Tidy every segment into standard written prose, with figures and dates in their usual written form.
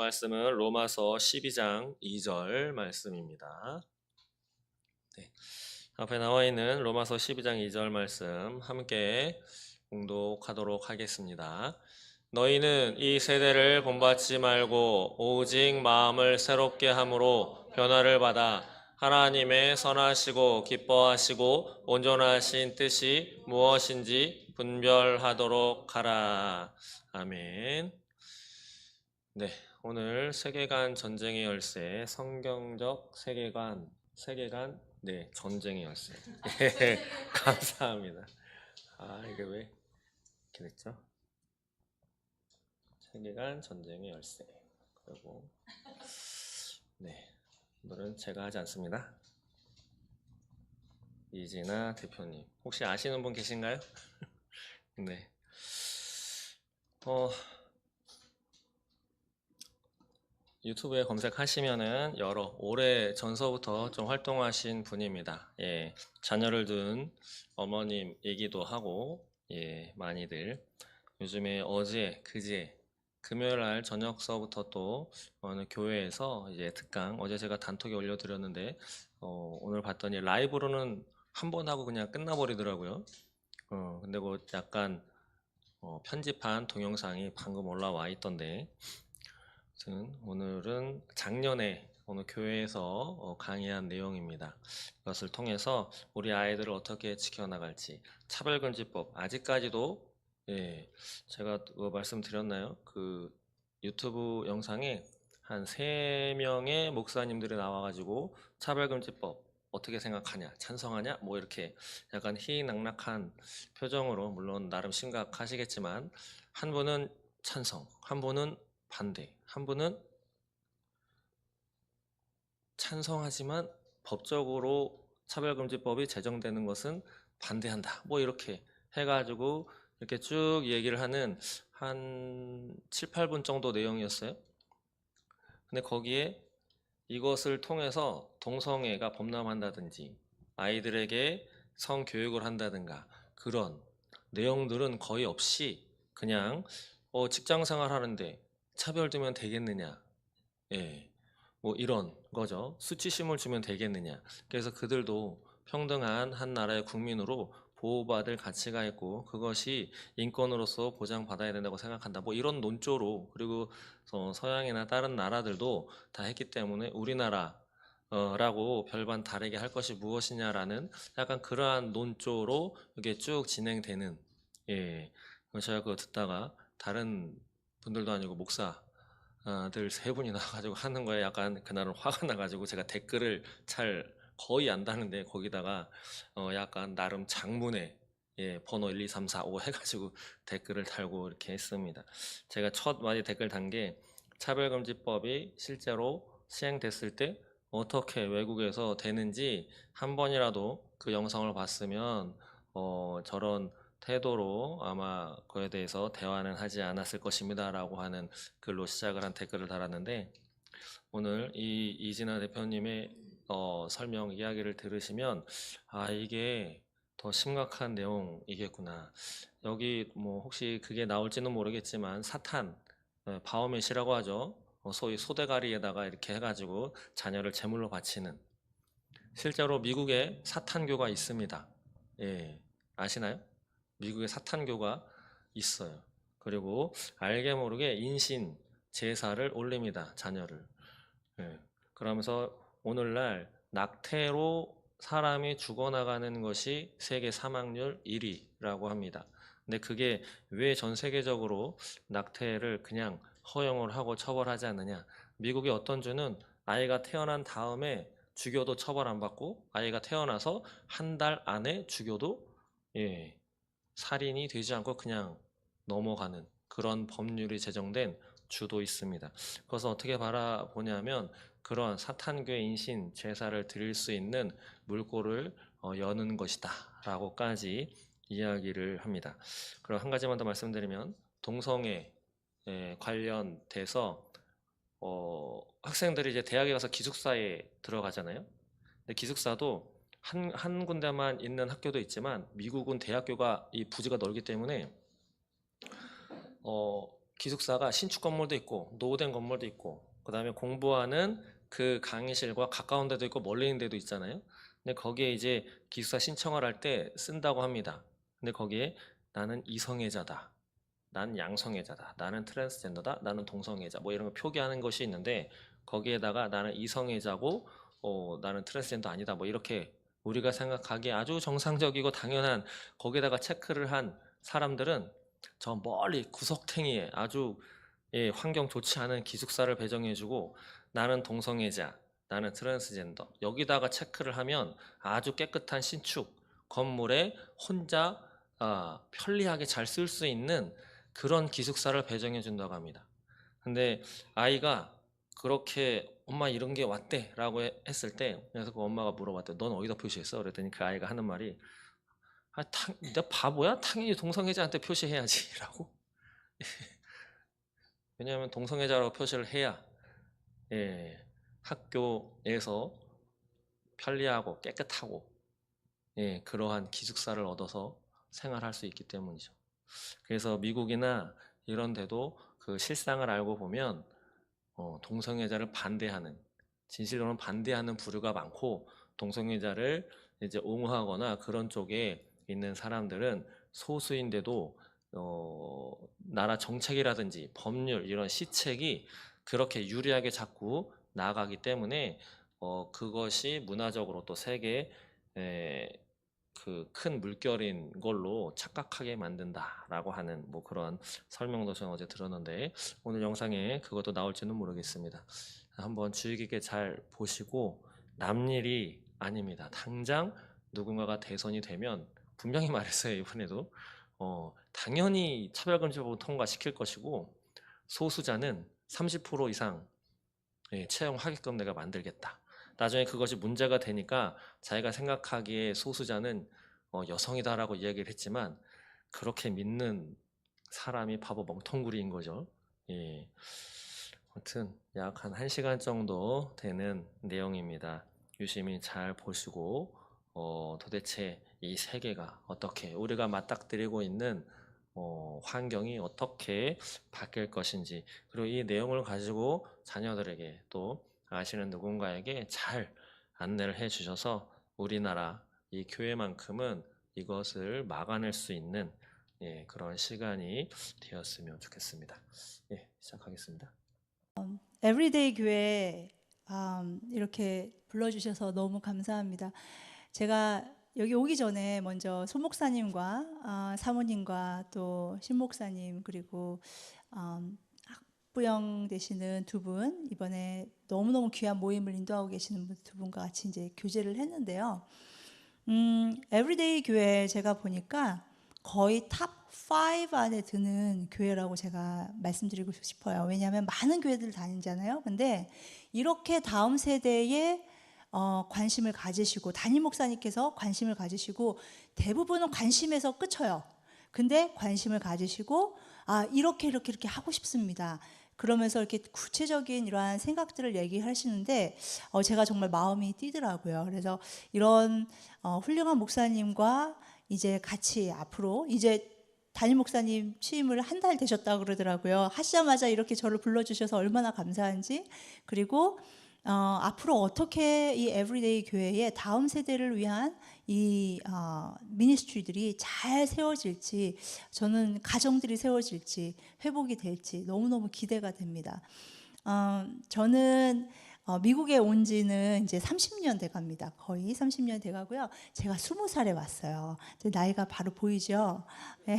말씀은 로마서 12장 2절 말씀입니다. 네, 앞에 나와 있는 로마서 12장 2절 말씀 함께 공독하도록 하겠습니다. 너희는 이 세대를 본받지 말고 오직 마음을 새롭게 함으로 변화를 받아 하나님의 선하시고 기뻐하시고 온전하신 뜻이 무엇인지 분별하도록 하라. 아멘. 네, 오늘 세계관 전쟁의 열쇠, 성경적 세계관, 네, 전쟁의 열쇠. 네, 감사합니다. 이게 왜 이렇게 됐죠? 세계관 전쟁의 열쇠. 그리고, 네, 오늘은 제가 하지 않습니다. 이진아 대표님. 혹시 아시는 분 계신가요? 네. 유튜브에 검색하시면은 오래 전서부터 좀 활동하신 분입니다. 예, 자녀를 둔 어머님이기도 하고, 예, 많이들. 요즘에 그제, 금요일 날 저녁서부터 또 어느 교회에서 이제 특강, 어제 제가 단톡에 올려드렸는데, 오늘 봤더니 라이브로는 한 번 하고 그냥 끝나버리더라고요. 근데 그 약간, 편집한 동영상이 방금 올라와 있던데, 오늘은 작년에 어느 교회에서 강의한 내용입니다. 이것을 통해서 우리 아이들을 어떻게 지켜나갈지 차별금지법 아직까지도 예, 제가 그거 말씀드렸나요? 그 유튜브 영상에 한 3명의 목사님들이 나와가지고 차별금지법 어떻게 생각하냐, 찬성하냐, 뭐 이렇게 약간 희낙낙한 표정으로 물론 나름 심각하시겠지만 한 분은 찬성, 한 분은 반대, 한 분은 찬성하지만 법적으로 차별금지법이 제정되는 것은 반대한다. 뭐 이렇게 해가지고 이렇게 쭉 얘기를 하는 한 7, 8분 정도 내용이었어요. 근데 거기에 이것을 통해서 동성애가 범람한다든지 아이들에게 성교육을 한다든가 그런 내용들은 거의 없이 그냥 직장 생활 하는데 차별되면 되겠느냐. 예. 뭐 이런 거죠. 수치심을 주면 되겠느냐. 그래서 그들도 평등한 한 나라의 국민으로 보호받을 가치가 있고 그것이 인권으로서 보장받아야 된다고 생각한다. 뭐 이런 논조로 그리고 서양이나 다른 나라들도 다 했기 때문에 우리나라 라고 별반 다르게 할 것이 무엇이냐라는 약간 그러한 논조로 이게 쭉 진행되는 예. 제가 그거 듣다가 다른 분들도 아니고 목사들 3분이 나와가지고 하는 거에 약간 그날은 화가 나가지고 제가 댓글을 잘 거의 안 다는데 거기다가 약간 나름 장문의 예, 번호 1, 2, 3, 4, 5 해가지고 댓글을 달고 이렇게 했습니다. 제가 첫 마디 댓글 단 게 차별금지법이 실제로 시행됐을 때 어떻게 외국에서 되는지 한 번이라도 그 영상을 봤으면 저런 태도로 아마 그에 대해서 대화는 하지 않았을 것입니다 라고 하는 글로 시작을 한 댓글을 달았는데 오늘 이 이진아 대표님의 설명 이야기를 들으시면 이게 더 심각한 내용이겠구나. 여기 뭐 혹시 그게 나올지는 모르겠지만 사탄 바오멧이라고 하죠. 소위 소대가리에다가 이렇게 해가지고 자녀를 제물로 바치는 실제로 미국에 사탄교가 있습니다. 예, 아시나요? 미국에 사탄교가 있어요. 그리고 알게 모르게 인신 제사를 올립니다. 자녀를. 예, 그러면서 오늘날 낙태로 사람이 죽어나가는 것이 세계 사망률 1위라고 합니다. 근데 그게 왜 전 세계적으로 낙태를 그냥 허용을 하고 처벌하지 않느냐? 미국의 어떤 주는 아이가 태어난 다음에 죽여도 처벌 안 받고 아이가 태어나서 한 달 안에 죽여도 예, 살인이 되지 않고 그냥 넘어가는 그런 법률이 제정된 주도 있습니다. 그것을 어떻게 바라보냐면 그런 사탄교의 인신 제사를 드릴 수 있는 물꼬를 여는 것이다 라고까지 이야기를 합니다. 그럼 한 가지만 더 말씀드리면 동성애 관련돼서 학생들이 이제 대학에 가서 기숙사에 들어가잖아요. 근데 기숙사도 한 군데만 있는 학교도 있지만 미국은 대학교가 이 부지가 넓기 때문에 기숙사가 신축 건물도 있고 노후된 건물도 있고 그다음에 공부하는 그 강의실과 가까운 데도 있고 멀리 있는 데도 있잖아요. 근데 거기에 이제 기숙사 신청을 할 때 쓴다고 합니다. 근데 거기에 나는 이성애자다. 나는 양성애자다. 나는 트랜스젠더다. 나는 동성애자. 뭐 이런 거 표기하는 것이 있는데 거기에다가 나는 이성애자고 나는 트랜스젠더 아니다. 뭐 이렇게 우리가 생각하기에 아주 정상적이고 당연한 거기에다가 체크를 한 사람들은 저 멀리 구석탱이에 아주 환경 좋지 않은 기숙사를 배정해주고 나는 동성애자, 나는 트랜스젠더 여기다가 체크를 하면 아주 깨끗한 신축 건물에 혼자 편리하게 잘 쓸 수 있는 그런 기숙사를 배정해 준다고 합니다. 근데 아이가 그렇게 엄마 이런 게 왔대 라고 했을 때 그래서 그 엄마가 물어봤대. 넌 어디다 표시했어? 그랬더니 그 아이가 하는 말이 내가 바보야? 당연히 동성애자한테 표시해야지 라고. 왜냐하면 동성애자라고 표시를 해야 학교에서 편리하고 깨끗하고 그러한 기숙사를 얻어서 생활할 수 있기 때문이죠. 그래서 미국이나 이런 데도 그 실상을 알고 보면 동성애자를 반대하는 진실로는 반대하는 부류가 많고 동성애자를 이제 옹호하거나 그런 쪽에 있는 사람들은 소수인데도 나라 정책이라든지 법률 이런 시책이 그렇게 유리하게 자꾸 나아가기 때문에 그것이 문화적으로 또 세계에 그 큰 물결인 걸로 착각하게 만든다라고 하는 뭐 그런 설명도 저는 어제 들었는데 오늘 영상에 그것도 나올지는 모르겠습니다. 한번 주의 깊게 잘 보시고 남일이 아닙니다. 당장 누군가가 대선이 되면 분명히 말했어요. 이번에도 당연히 차별금지법을 통과시킬 것이고 소수자는 30% 이상 채용하게끔 내가 만들겠다. 나중에 그것이 문제가 되니까 자기가 생각하기에 소수자는 여성이다라고 이야기를 했지만 그렇게 믿는 사람이 바보 멍텅구리인 거죠. 예. 아무튼 약 한 1시간 정도 되는 내용입니다. 유심히 잘 보시고 도대체 이 세계가 어떻게 우리가 맞닥뜨리고 있는 환경이 어떻게 바뀔 것인지 그리고 이 내용을 가지고 자녀들에게 또 아시는 누군가에게 잘 안내를 해 주셔서 우리나라 이 교회만큼은 이것을 막아낼 수 있는 그런 시간이 되었으면 좋겠습니다. 시작하겠습니다. 에브리데이 교회 이렇게 불러주셔서 너무 감사합니다. 제가 여기 오기 전에 먼저 소 목사님과 사모님과 또 신 목사님 그리고 학부형 되시는 두 분 이번에 너무너무 귀한 모임을 인도하고 계시는 두 분과 같이 이제 교제를 했는데요. 에브리데이 교회 제가 보니까 거의 탑 5 안에 드는 교회라고 제가 말씀드리고 싶어요. 왜냐하면 많은 교회들 다니잖아요. 근데 이렇게 다음 세대에 관심을 가지시고 담임 목사님께서 관심을 가지시고 대부분은 관심에서 끝쳐요. 근데 관심을 가지시고 이렇게 하고 싶습니다. 그러면서 이렇게 구체적인 이러한 생각들을 얘기하시는데 제가 정말 마음이 뛰더라고요. 그래서 이런 훌륭한 목사님과 이제 같이 앞으로 이제 담임 목사님 취임을 한 달 되셨다고 그러더라고요. 하시자마자 이렇게 저를 불러주셔서 얼마나 감사한지 그리고 앞으로 어떻게 이 에브리데이 교회의 다음 세대를 위한 이 미니스트리들이 잘 세워질지 저는 가정들이 세워질지 회복이 될지 너무너무 기대가 됩니다. 저는 미국에 온 지는 이제 30년 돼 갑니다. 거의 30년 돼 가고요. 제가 20살에 왔어요. 나이가 바로 보이죠? 네.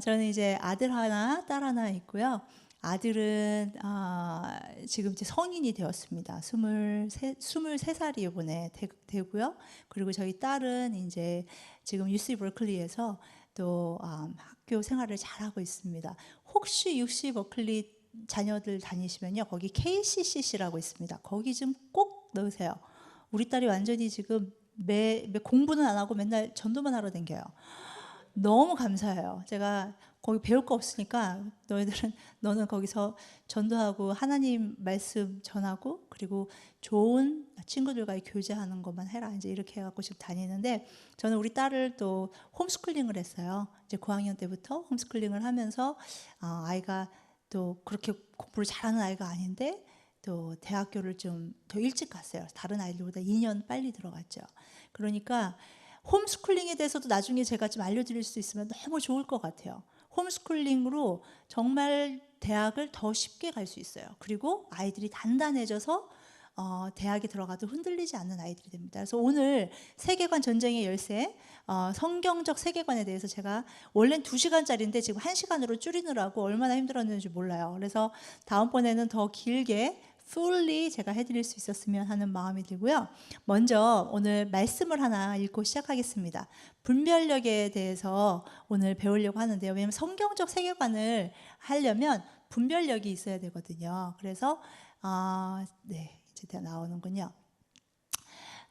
저는 이제 아들 하나, 딸 하나 있고요. 아들은 지금 이제 성인이 되었습니다. 23살이 이번에 되고요. 그리고 저희 딸은 이제 지금 UC 버클리에서 또 학교 생활을 잘하고 있습니다. 혹시 UC 버클리 자녀들 다니시면요. 거기 KCCC라고 있습니다. 거기 좀 꼭 넣으세요. 우리 딸이 완전히 지금 매 공부는 안 하고 맨날 전도만 하러 다녀요. 너무 감사해요. 제가 거기 배울 거 없으니까 너는 거기서 전도하고 하나님 말씀 전하고 그리고 좋은 친구들과의 교제하는 것만 해라. 이제 이렇게 해갖고 지금 다니는데 저는 우리 딸을 또 홈스쿨링을 했어요. 이제 고학년 때부터 홈스쿨링을 하면서 아이가 또 그렇게 공부를 잘하는 아이가 아닌데 또 대학교를 좀 더 일찍 갔어요. 다른 아이들보다 2년 빨리 들어갔죠. 그러니까 홈스쿨링에 대해서도 나중에 제가 좀 알려드릴 수 있으면 너무 좋을 것 같아요. 홈스쿨링으로 정말 대학을 더 쉽게 갈 수 있어요. 그리고 아이들이 단단해져서 대학에 들어가도 흔들리지 않는 아이들이 됩니다. 그래서 오늘 세계관 전쟁의 열쇠, 성경적 세계관에 대해서 제가 원래는 2시간짜리인데 지금 1시간으로 줄이느라고 얼마나 힘들었는지 몰라요. 그래서 다음번에는 더 길게 fully 제가 해드릴 수 있었으면 하는 마음이 들고요. 먼저 오늘 말씀을 하나 읽고 시작하겠습니다. 분별력에 대해서 오늘 배우려고 하는데요. 왜냐하면 성경적 세계관을 하려면 분별력이 있어야 되거든요. 그래서 네, 이제 나오는군요.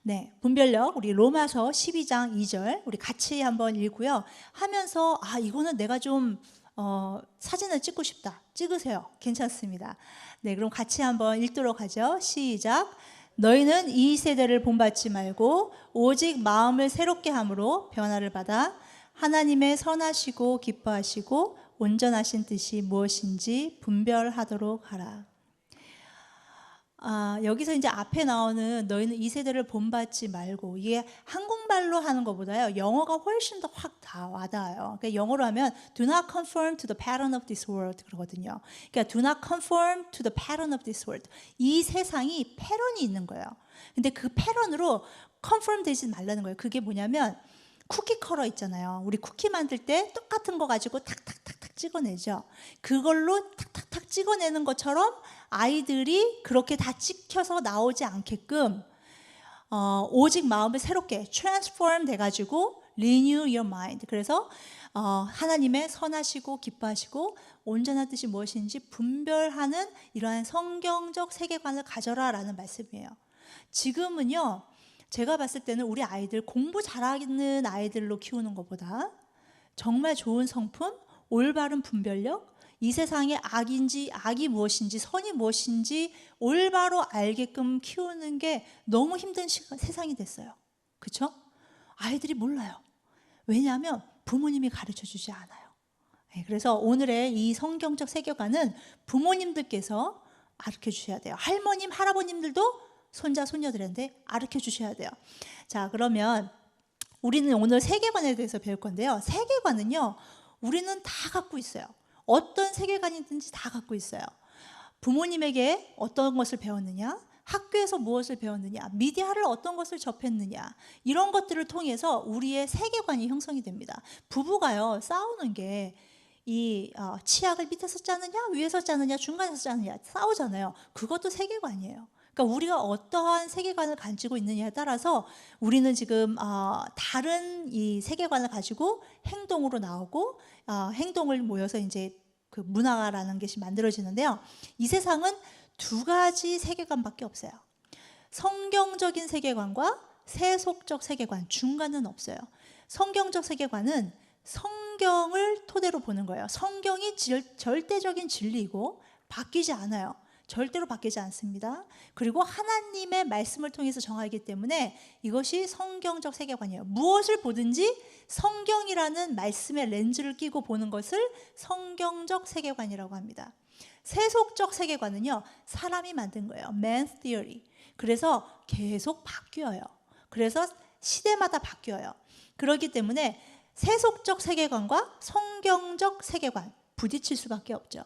네, 분별력 우리 로마서 12장 2절 우리 같이 한번 읽고요. 하면서 이거는 내가 좀 사진을 찍고 싶다. 찍으세요. 괜찮습니다. 네, 그럼 같이 한번 읽도록 하죠. 시작. 너희는 이 세대를 본받지 말고 오직 마음을 새롭게 함으로 변화를 받아 하나님의 선하시고 기뻐하시고 온전하신 뜻이 무엇인지 분별하도록 하라. 여기서 이제 앞에 나오는 너희는 이 세대를 본받지 말고 이게 한국말로 하는 것보다요 영어가 훨씬 더 확 다 와닿아요. 그러니까 영어로 하면 do not conform to the pattern of this world 그러거든요. 그러니까 do not conform to the pattern of this world. 이 세상이 패런이 있는 거예요. 근데 그 패런으로 conform 되지 말라는 거예요. 그게 뭐냐면 쿠키 컬러 있잖아요. 우리 쿠키 만들 때 똑같은 거 가지고 탁탁탁탁 찍어내죠. 그걸로 탁탁탁 찍어내는 것처럼 아이들이 그렇게 다 찍혀서 나오지 않게끔 오직 마음을 새롭게 transform 돼가지고 renew your mind. 그래서 하나님의 선하시고 기뻐하시고 온전한 뜻이 무엇인지 분별하는 이러한 성경적 세계관을 가져라라는 말씀이에요. 지금은요. 제가 봤을 때는 우리 아이들 공부 잘하는 아이들로 키우는 것보다 정말 좋은 성품, 올바른 분별력, 이 세상에 악이 무엇인지 선이 무엇인지 올바로 알게끔 키우는 게 너무 힘든 세상이 됐어요. 그렇죠? 아이들이 몰라요. 왜냐하면 부모님이 가르쳐주지 않아요. 그래서 오늘의 이 성경적 세계관은 부모님들께서 가르쳐 주셔야 돼요. 할머님, 할아버님들도 손자, 손녀들한테 가르쳐 주셔야 돼요. 자, 그러면 우리는 오늘 세계관에 대해서 배울 건데요. 세계관은요, 우리는 다 갖고 있어요. 어떤 세계관이든지 다 갖고 있어요. 부모님에게 어떤 것을 배웠느냐, 학교에서 무엇을 배웠느냐, 미디어를 어떤 것을 접했느냐, 이런 것들을 통해서 우리의 세계관이 형성이 됩니다. 부부가요, 싸우는 게 이 치약을 밑에서 짜느냐, 위에서 짜느냐, 중간에서 짜느냐 싸우잖아요. 그것도 세계관이에요. 그러니까 우리가 어떠한 세계관을 가지고 있느냐에 따라서 우리는 지금 다른 이 세계관을 가지고 행동으로 나오고 행동을 모여서 이제 그 문화라는 것이 만들어지는데요. 이 세상은 2가지 세계관밖에 없어요. 성경적인 세계관과 세속적 세계관, 중간은 없어요. 성경적 세계관은 성경을 토대로 보는 거예요. 성경이 절대적인 진리이고 바뀌지 않아요. 절대로 바뀌지 않습니다. 그리고 하나님의 말씀을 통해서 정하기 때문에 이것이 성경적 세계관이에요. 무엇을 보든지 성경이라는 말씀의 렌즈를 끼고 보는 것을 성경적 세계관이라고 합니다. 세속적 세계관은요, 사람이 만든 거예요. Man's theory. 그래서 계속 바뀌어요. 그래서 시대마다 바뀌어요. 그렇기 때문에 세속적 세계관과 성경적 세계관 부딪힐 수밖에 없죠.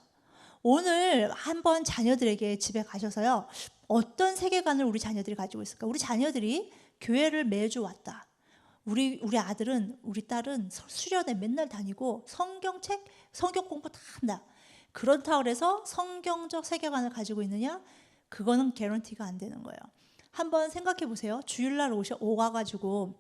오늘 한번 자녀들에게 집에 가셔서요, 어떤 세계관을 우리 자녀들이 가지고 있을까? 우리 자녀들이 교회를 매주 왔다. 우리 아들은, 우리 딸은 수련회 맨날 다니고 성경책, 성경 공부 다 한다. 그렇다고 해서 성경적 세계관을 가지고 있느냐? 그거는 개런티가 안 되는 거예요. 한번 생각해 보세요. 주일날 오가가지고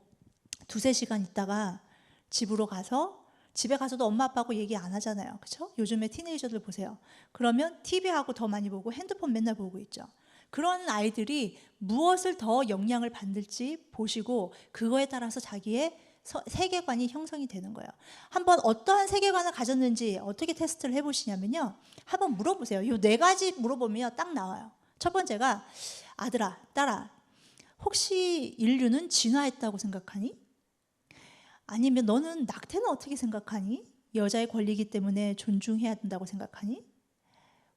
2-3시간 있다가 집으로 가서 집에 가서도 엄마 아빠하고 얘기 안 하잖아요. 그렇죠? 요즘에 티네이저들 보세요. 그러면 TV하고 더 많이 보고 핸드폰 맨날 보고 있죠. 그런 아이들이 무엇을 더 영향을 받을지 보시고 그거에 따라서 자기의 세계관이 형성이 되는 거예요. 한번 어떠한 세계관을 가졌는지 어떻게 테스트를 해보시냐면요. 한번 물어보세요. 이 4가지 물어보면 딱 나와요. 첫 번째가 아들아, 딸아, 혹시 인류는 진화했다고 생각하니? 아니면 너는 낙태는 어떻게 생각하니? 여자의 권리이기 때문에 존중해야 된다고 생각하니?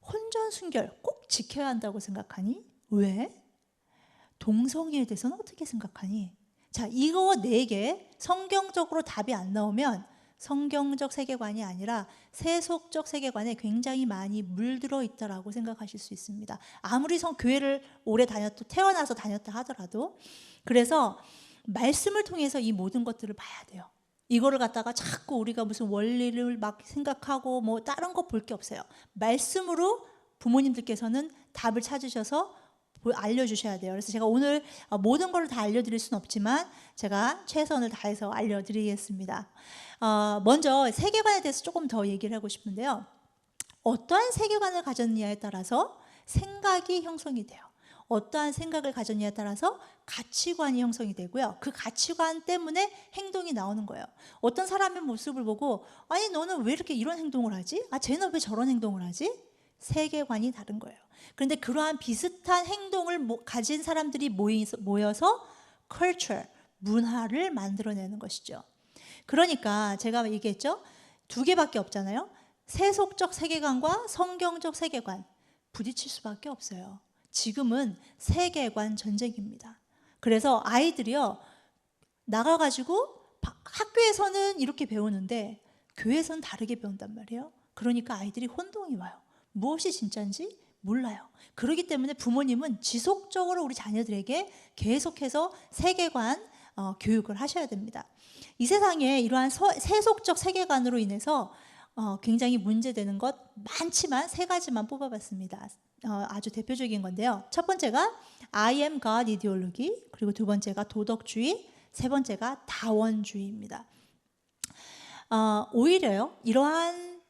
혼전순결 꼭 지켜야 한다고 생각하니? 왜? 동성애에 대해서는 어떻게 생각하니? 자, 이거 4개 성경적으로 답이 안 나오면 성경적 세계관이 아니라 세속적 세계관에 굉장히 많이 물들어 있다라고 생각하실 수 있습니다. 아무리 교회를 오래 태어나서 다녔다 하더라도. 그래서 말씀을 통해서 이 모든 것들을 봐야 돼요. 이거를 갖다가 자꾸 우리가 무슨 원리를 막 생각하고 뭐 다른 거 볼 게 없어요. 말씀으로 부모님들께서는 답을 찾으셔서 알려주셔야 돼요. 그래서 제가 오늘 모든 걸 다 알려드릴 수는 없지만 제가 최선을 다해서 알려드리겠습니다. 먼저 세계관에 대해서 조금 더 얘기를 하고 싶은데요. 어떠한 세계관을 가졌느냐에 따라서 생각이 형성이 돼요. 어떠한 생각을 가졌냐에 따라서 가치관이 형성이 되고요. 그 가치관 때문에 행동이 나오는 거예요. 어떤 사람의 모습을 보고 아니 너는 왜 이렇게 이런 행동을 하지? 쟤는 왜 저런 행동을 하지? 세계관이 다른 거예요. 그런데 그러한 비슷한 행동을 가진 사람들이 모여서 culture, 문화를 만들어내는 것이죠. 그러니까 제가 얘기했죠. 2개밖에 없잖아요. 세속적 세계관과 성경적 세계관 부딪힐 수밖에 없어요. 지금은 세계관 전쟁입니다. 그래서 아이들이요 나가가지고 학교에서는 이렇게 배우는데 교회에서는 다르게 배운단 말이에요. 그러니까 아이들이 혼동이 와요. 무엇이 진짜인지 몰라요. 그렇기 때문에 부모님은 지속적으로 우리 자녀들에게 계속해서 세계관 교육을 하셔야 됩니다. 이 세상에 이러한 세속적 세계관으로 인해서 굉장히 문제되는 것 많지만 3가지만 뽑아봤습니다. 아주 대표적인 건데요. 첫 번째가 I am God 이데올로기, 그리고 2번째가 도덕주의, 3번째가 다원주의입니다. 오히려요 이러한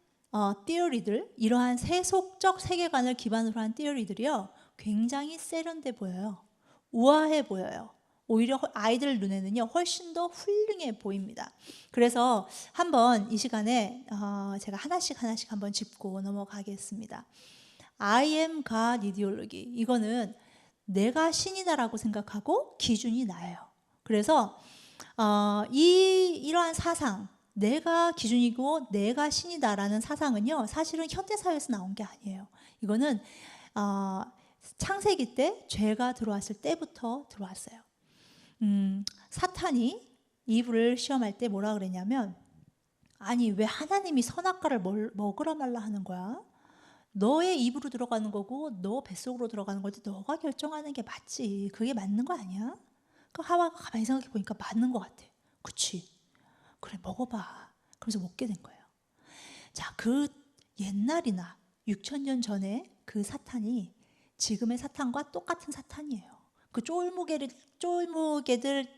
티어리들, 이러한 세속적 세계관을 기반으로 한 티어리들이요 굉장히 세련돼 보여요. 우아해 보여요. 오히려 아이들 눈에는요 훨씬 더 훌륭해 보입니다. 그래서 한번 이 시간에 제가 하나씩 한번 짚고 넘어가겠습니다. I am God 이데올로기, 이거는 내가 신이다라고 생각하고 기준이 나예요. 그래서 이러한 사상, 내가 기준이고 내가 신이다라는 사상은요 사실은 현대사회에서 나온 게 아니에요. 이거는 창세기 때 죄가 들어왔을 때부터 들어왔어요. 사탄이 이브를 시험할 때 뭐라 그랬냐면 아니 왜 하나님이 선악과를 먹으라 말라 하는 거야? 너의 입으로 들어가는 거고 너 뱃속으로 들어가는 건데 너가 결정하는 게 맞지. 그게 맞는 거 아니야? 그 하와가 가만히 생각해 보니까 맞는 것 같아. 그치? 그래 먹어봐. 그래서 먹게 된 거예요. 자, 그 옛날이나 6,000년 전에 그 사탄이 지금의 사탄과 똑같은 사탄이에요. 그 쫄무개들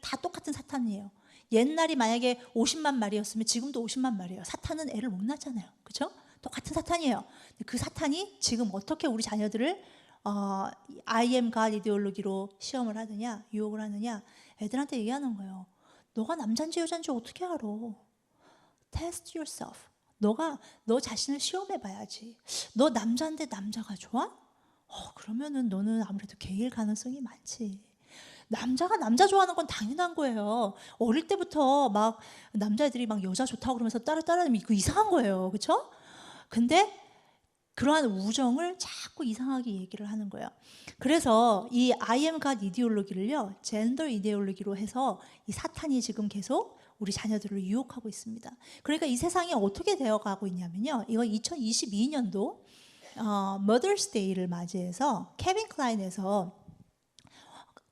다 똑같은 사탄이에요. 옛날이 만약에 50만 마리였으면 지금도 50만 마리예요. 사탄은 애를 못 낳잖아요. 그렇죠? 똑같은 사탄이에요. 그 사탄이 지금 어떻게 우리 자녀들을 I am God 이데올로기로 시험을 하느냐, 유혹을 하느냐, 애들한테 얘기하는 거예요. 너가 남잔지 여잔지 어떻게 알아? Test yourself. 너 자신을 시험해 봐야지. 너 남자인데 남자가 좋아? 그러면은 너는 아무래도 게이일 가능성이 많지. 남자가 남자 좋아하는 건 당연한 거예요. 어릴 때부터 막 남자애들이 막 여자 좋다고 그러면서 따라다니면 그 이상한 거예요. 그렇죠? 근데 그러한 우정을 자꾸 이상하게 얘기를 하는 거예요. 그래서 이 I am God 이데올로기를요 젠더 이데올로기로 해서 이 사탄이 지금 계속 우리 자녀들을 유혹하고 있습니다. 그러니까 이 세상이 어떻게 되어가고 있냐면요, 이거 2022년도 Mother's Day를 맞이해서 케빈 클라인에서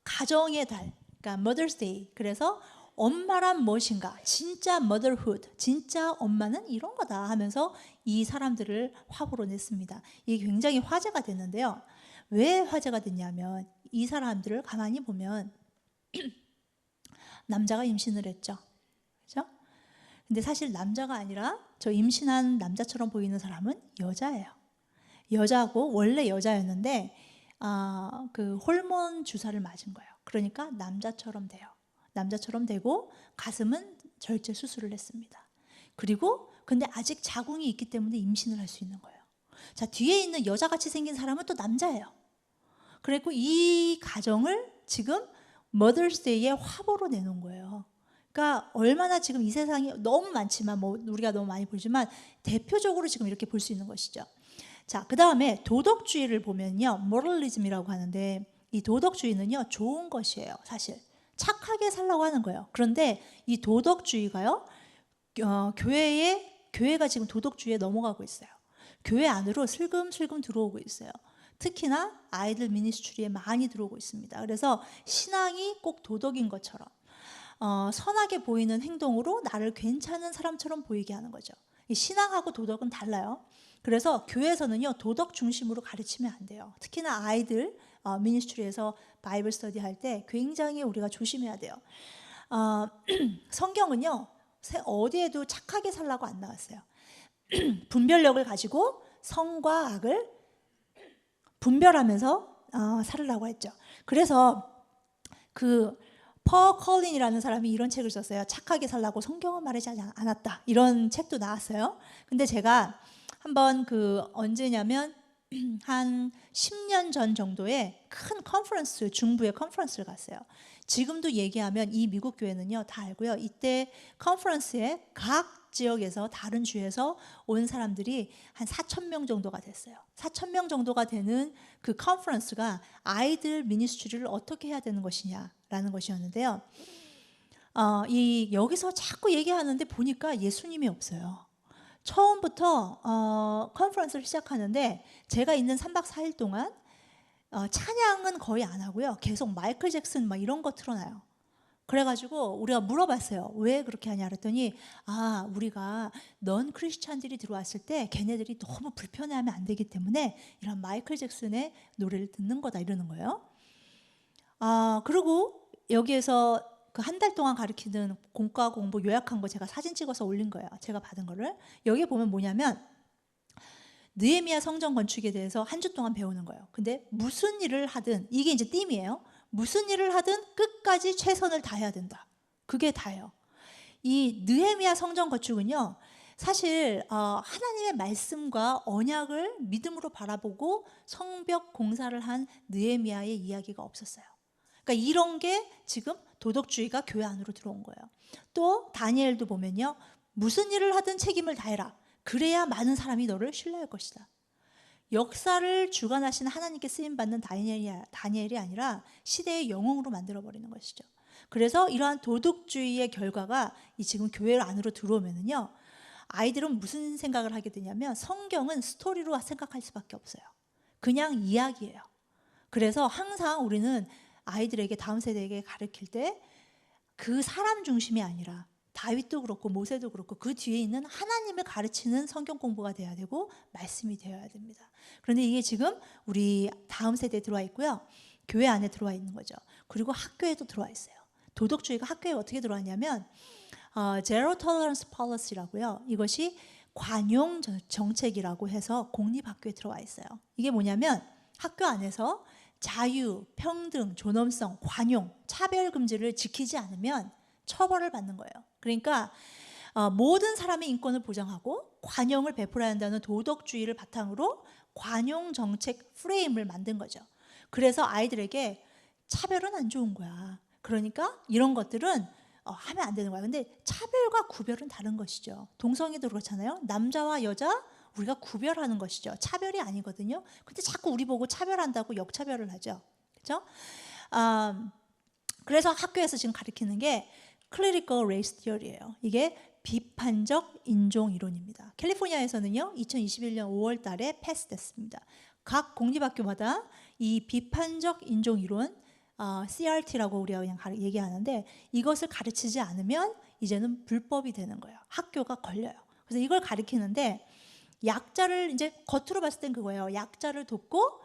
가정의 달, 그러니까 Mother's Day, 그래서 엄마란 무엇인가, 진짜 motherhood, 진짜 엄마는 이런 거다 하면서 이 사람들을 화보로 냈습니다. 이게 굉장히 화제가 됐는데요. 왜 화제가 됐냐면 이 사람들을 가만히 보면 남자가 임신을 했죠. 그렇죠? 근데 사실 남자가 아니라 저 임신한 남자처럼 보이는 사람은 여자예요. 여자고 원래 여자였는데 그 호르몬 주사를 맞은 거예요. 그러니까 남자처럼 돼요. 남자처럼 되고 가슴은 절제 수술을 했습니다. 그리고 근데 아직 자궁이 있기 때문에 임신을 할 수 있는 거예요. 자, 뒤에 있는 여자같이 생긴 사람은 또 남자예요. 그리고 이 가정을 지금 머더스데이에 화보로 내놓은 거예요. 그러니까 얼마나 지금 이 세상이 너무 많지만 뭐 우리가 너무 많이 보지만 대표적으로 지금 이렇게 볼 수 있는 것이죠. 자, 그 다음에 도덕주의를 보면요, 모럴리즘이라고 하는데 이 도덕주의는요 좋은 것이에요. 사실 착하게 살라고 하는 거예요. 그런데 이 도덕주의가요, 교회가 지금 도덕주의에 넘어가고 있어요. 교회 안으로 슬금슬금 들어오고 있어요. 특히나 아이들 미니스트리에 많이 들어오고 있습니다. 그래서 신앙이 꼭 도덕인 것처럼 선하게 보이는 행동으로 나를 괜찮은 사람처럼 보이게 하는 거죠. 이 신앙하고 도덕은 달라요. 그래서 교회에서는요 도덕 중심으로 가르치면 안 돼요. 특히나 아이들 미니스트리에서 바이블 스터디 할 때 굉장히 우리가 조심해야 돼요. 성경은요 어디에도 착하게 살라고 안 나왔어요. 분별력을 가지고 성과 악을 분별하면서 살으라고 했죠. 그래서 그 퍼 컬린이라는 사람이 이런 책을 썼어요. 착하게 살라고 성경은 말하지 않았다. 이런 책도 나왔어요. 근데 제가 한번 언제냐면 한 10년 전 정도에 큰 컨퍼런스, 중부의 컨퍼런스를 갔어요. 지금도 얘기하면 이 미국 교회는요 다 알고요. 이때 컨퍼런스에 각 지역에서 다른 주에서 온 사람들이 한 4,000명 정도가 됐어요. 4,000명 정도가 되는 그 컨퍼런스가 아이들 미니스트리를 어떻게 해야 되는 것이냐라는 것이었는데요. 여기서 자꾸 얘기하는데 보니까 예수님이 없어요. 처음부터 컨퍼런스를 시작하는데 제가 있는 3박 4일 동안 찬양은 거의 안 하고요. 계속 마이클 잭슨 막 이런 거 틀어놔요. 그래가지고 우리가 물어봤어요. 왜 그렇게 하냐 그랬더니 우리가 넌 크리스찬들이 들어왔을 때 걔네들이 너무 불편해하면 안 되기 때문에 이런 마이클 잭슨의 노래를 듣는 거다 이러는 거예요. 그리고 여기에서 그 한 달 동안 가르치는 공과 공부 요약한 거 제가 사진 찍어서 올린 거예요. 제가 받은 거를. 여기 보면 뭐냐면 느헤미야 성전 건축에 대해서 한 주 동안 배우는 거예요. 근데 무슨 일을 하든 이게 이제 띠이에요. 무슨 일을 하든 끝까지 최선을 다해야 된다. 그게 다예요. 이 느헤미야 성전 건축은요. 사실 하나님의 말씀과 언약을 믿음으로 바라보고 성벽 공사를 한 느헤미야의 이야기가 없었어요. 그러니까 이런 게 지금 도덕주의가 교회 안으로 들어온 거예요. 또 다니엘도 보면요. 무슨 일을 하든 책임을 다해라. 그래야 많은 사람이 너를 신뢰할 것이다. 역사를 주관하시는 하나님께 쓰임받는 다니엘이 아니라 시대의 영웅으로 만들어버리는 것이죠. 그래서 이러한 도덕주의의 결과가 이 지금 교회 안으로 들어오면은요, 아이들은 무슨 생각을 하게 되냐면 성경은 스토리로 생각할 수밖에 없어요. 그냥 이야기예요. 그래서 항상 우리는 아이들에게 다음 세대에게 가르칠 때 그 사람 중심이 아니라 다윗도 그렇고 모세도 그렇고 그 뒤에 있는 하나님을 가르치는 성경 공부가 돼야 되고 말씀이 되어야 됩니다. 그런데 이게 지금 우리 다음 세대에 들어와 있고요. 교회 안에 들어와 있는 거죠. 그리고 학교에도 들어와 있어요. 도덕주의가 학교에 어떻게 들어왔냐면 Zero Tolerance Policy라고요. 이것이 관용 정책이라고 해서 공립학교에 들어와 있어요. 이게 뭐냐면 학교 안에서 자유, 평등, 존엄성, 관용, 차별 금지를 지키지 않으면 처벌을 받는 거예요. 그러니까 모든 사람의 인권을 보장하고 관용을 베풀어야 한다는 도덕주의를 바탕으로 관용 정책 프레임을 만든 거죠. 그래서 아이들에게 차별은 안 좋은 거야. 그러니까 이런 것들은 하면 안 되는 거야. 근데 차별과 구별은 다른 것이죠. 동성애도 그렇잖아요. 남자와 여자 우리가 구별하는 것이죠. 차별이 아니거든요. 근데 자꾸 우리 보고 차별한다고 역차별을 하죠. 그렇죠? 그래서 학교에서 지금 가르치는 게 Critical Race Theory예요. 이게 비판적 인종 이론입니다. 캘리포니아에서는요, 2021년 5월 달에 패스됐습니다. 각 공립학교마다 이 비판적 인종 이론, CRT라고 우리가 그냥 얘기하는데 이것을 가르치지 않으면 이제는 불법이 되는 거예요. 학교가 걸려요. 그래서 이걸 가르치는데 약자를 이제 겉으로 봤을 땐 그거예요. 약자를 돕고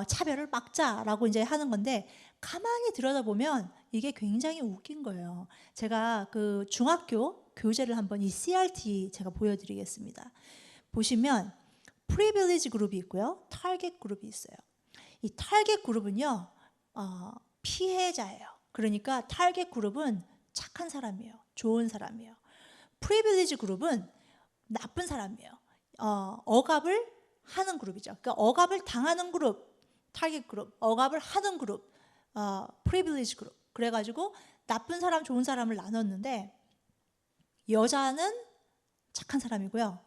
차별을 막자라고 이제 하는 건데 가만히 들여다보면 이게 굉장히 웃긴 거예요. 제가 그 중학교 교재를 한번 이 CRT 제가 보여드리겠습니다. 보시면 프리빌리지 그룹이 있고요, 타겟 그룹이 있어요. 이 타겟 그룹은요 피해자예요. 그러니까 타겟 그룹은 착한 사람이에요. 좋은 사람이에요. 프리빌리지 그룹은 나쁜 사람이에요. 억압을 하는 그룹이죠. 그러니까 억압을 당하는 그룹, 타겟 그룹, 억압을 하는 그룹, 프리빌리지 그룹. 그래가지고 나쁜 사람, 좋은 사람을 나눴는데 여자는 착한 사람이고요.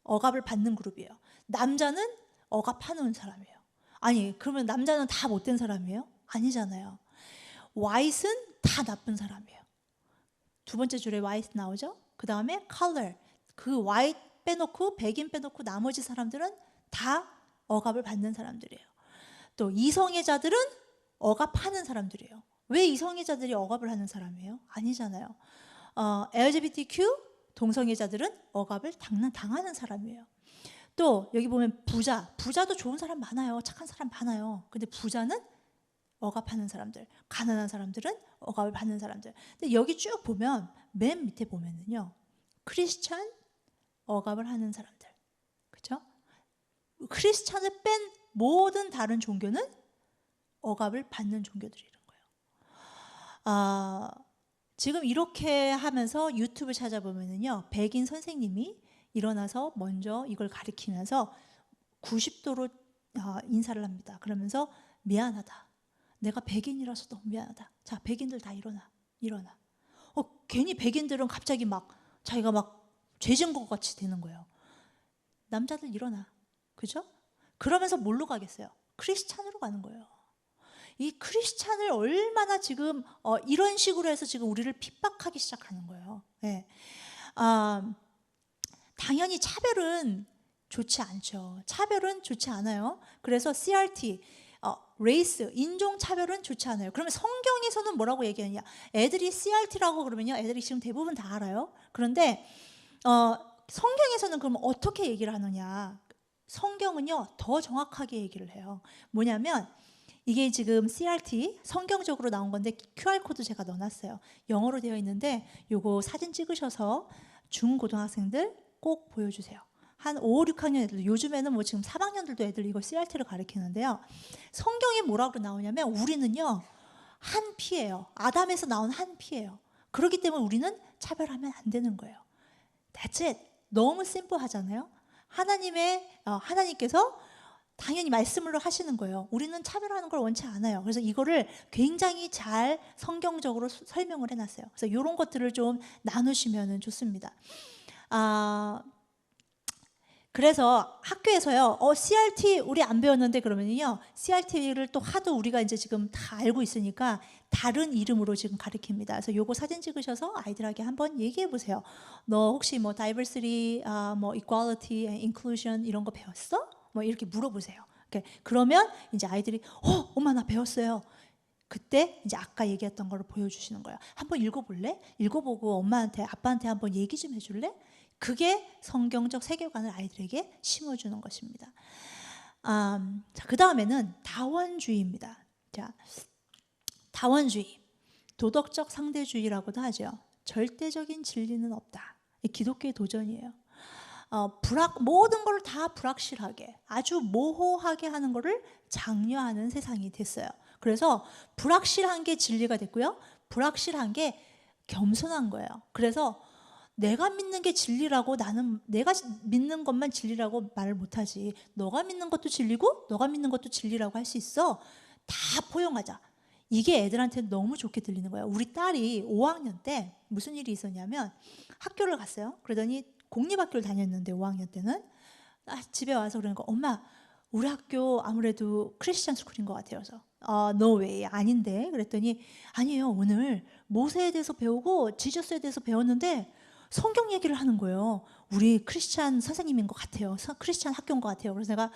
억압을 받는 그룹이에요. 남자는 억압하는 사람이에요. 아니, 그러면 남자는 다 못된 사람이에요? 아니잖아요. white은 다 나쁜 사람이에요. 두 번째 줄에 white 나오죠? 그 다음에 color. 그 white 빼놓고 백인 빼놓고 나머지 사람들은 다 억압을 받는 사람들이에요. 또 이성애자들은 억압하는 사람들이에요. 왜 이성애자들이 억압을 하는 사람이에요? 아니잖아요. LGBTQ 동성애자들은 억압을 당하는 사람이에요. 또 여기 보면 부자도 좋은 사람 많아요. 착한 사람 많아요. 근데 부자는 억압하는 사람들, 가난한 사람들은 억압을 받는 사람들. 근데 여기 쭉 보면 맨 밑에 보면은요, 크리스찬 억압을 하는 사람들, 그렇죠? 크리스찬을 뺀 모든 다른 종교는 억압을 받는 종교들이란 거예요. 지금 이렇게 하면서 유튜브 찾아보면은요, 백인 선생님이 일어나서 먼저 이걸 가리키면서 90도로 인사를 합니다. 그러면서 미안하다. 내가 백인이라서 너무 미안하다. 자, 백인들 다 일어나. 괜히 백인들은 갑자기 막 자기가 막 죄진 것 같이 되는 거예요. 남자들 일어나. 그죠? 그러면서 뭘로 가겠어요? 크리스찬으로 가는 거예요. 이 크리스찬을 얼마나 지금 이런 식으로 해서 지금 우리를 핍박하기 시작하는 거예요. 네. 당연히 차별은 좋지 않죠. 차별은 좋지 않아요. 그래서 CRT, 레이스, 인종 차별은 좋지 않아요. 그러면 성경에서는 뭐라고 얘기하냐? 애들이 CRT라고 그러면요, 애들이 지금 대부분 다 알아요. 그런데 성경에서는 그러면 어떻게 얘기를 하느냐? 성경은요, 더 정확하게 얘기를 해요. 뭐냐면 이게 지금 CRT 성경적으로 나온 건데 QR코드 제가 넣어놨어요. 영어로 되어 있는데 요거 사진 찍으셔서 중고등학생들 꼭 보여주세요. 한 5, 6학년 애들, 요즘에는 뭐 지금 3학년들도 애들 이거 CRT를 가르치는데요. 성경에 뭐라고 나오냐면 우리는요, 한 피예요. 아담에서 나온 한 피예요. 그렇기 때문에 우리는 차별하면 안 되는 거예요. That's it. 너무 심플하잖아요. 하나님께서 당연히 말씀으로 하시는 거예요. 우리는 차별하는 걸 원치 않아요. 그래서 이거를 굉장히 잘 성경적으로 설명을 해놨어요. 그래서 이런 것들을 좀 나누시면 좋습니다. 그래서 학교에서요, CRT 우리 안 배웠는데 그러면요, CRT를 또 하도 우리가 이제 지금 다 알고 있으니까 다른 이름으로 지금 가르칩니다. 그래서 요거 사진 찍으셔서 아이들에게 한번 얘기해 보세요. 너 혹시 뭐 diversity, 뭐 equality, inclusion 이런 거 배웠어? 뭐 이렇게 물어보세요. 그러면 이제 아이들이 엄마 나 배웠어요. 그때 이제 아까 얘기했던 걸 보여주시는 거예요. 한번 읽어볼래? 읽어보고 엄마한테 아빠한테 한번 얘기 좀 해줄래? 그게 성경적 세계관을 아이들에게 심어주는 것입니다. 그 다음에는 다원주의입니다. 자, 다원주의, 도덕적 상대주의라고도 하죠. 절대적인 진리는 없다. 기독교의 도전이에요. 모든 걸 다 불확실하게, 아주 모호하게 하는 것을 장려하는 세상이 됐어요. 그래서 불확실한 게 진리가 됐고요. 불확실한 게 겸손한 거예요. 그래서 내가 믿는 게 진리라고, 나는 내가 믿는 것만 진리라고 말을 못하지. 너가 믿는 것도 진리고 너가 믿는 것도 진리라고 할 수 있어. 다 포용하자. 이게 애들한테 너무 좋게 들리는 거예요. 우리 딸이 5학년 때 무슨 일이 있었냐면 학교를 갔어요. 그러더니 공립학교를 다녔는데 5학년 때는 집에 와서 그러는 거, 엄마 우리 학교 아무래도 크리스찬 스쿨인 것 같아요. 그래서 no way, 아닌데. 그랬더니 아니에요, 오늘 모세에 대해서 배우고 지저스에 대해서 배웠는데 성경 얘기를 하는 거예요. 우리 크리스찬 선생님인 것 같아요. 크리스찬 학교인 것 같아요. 그래서 내가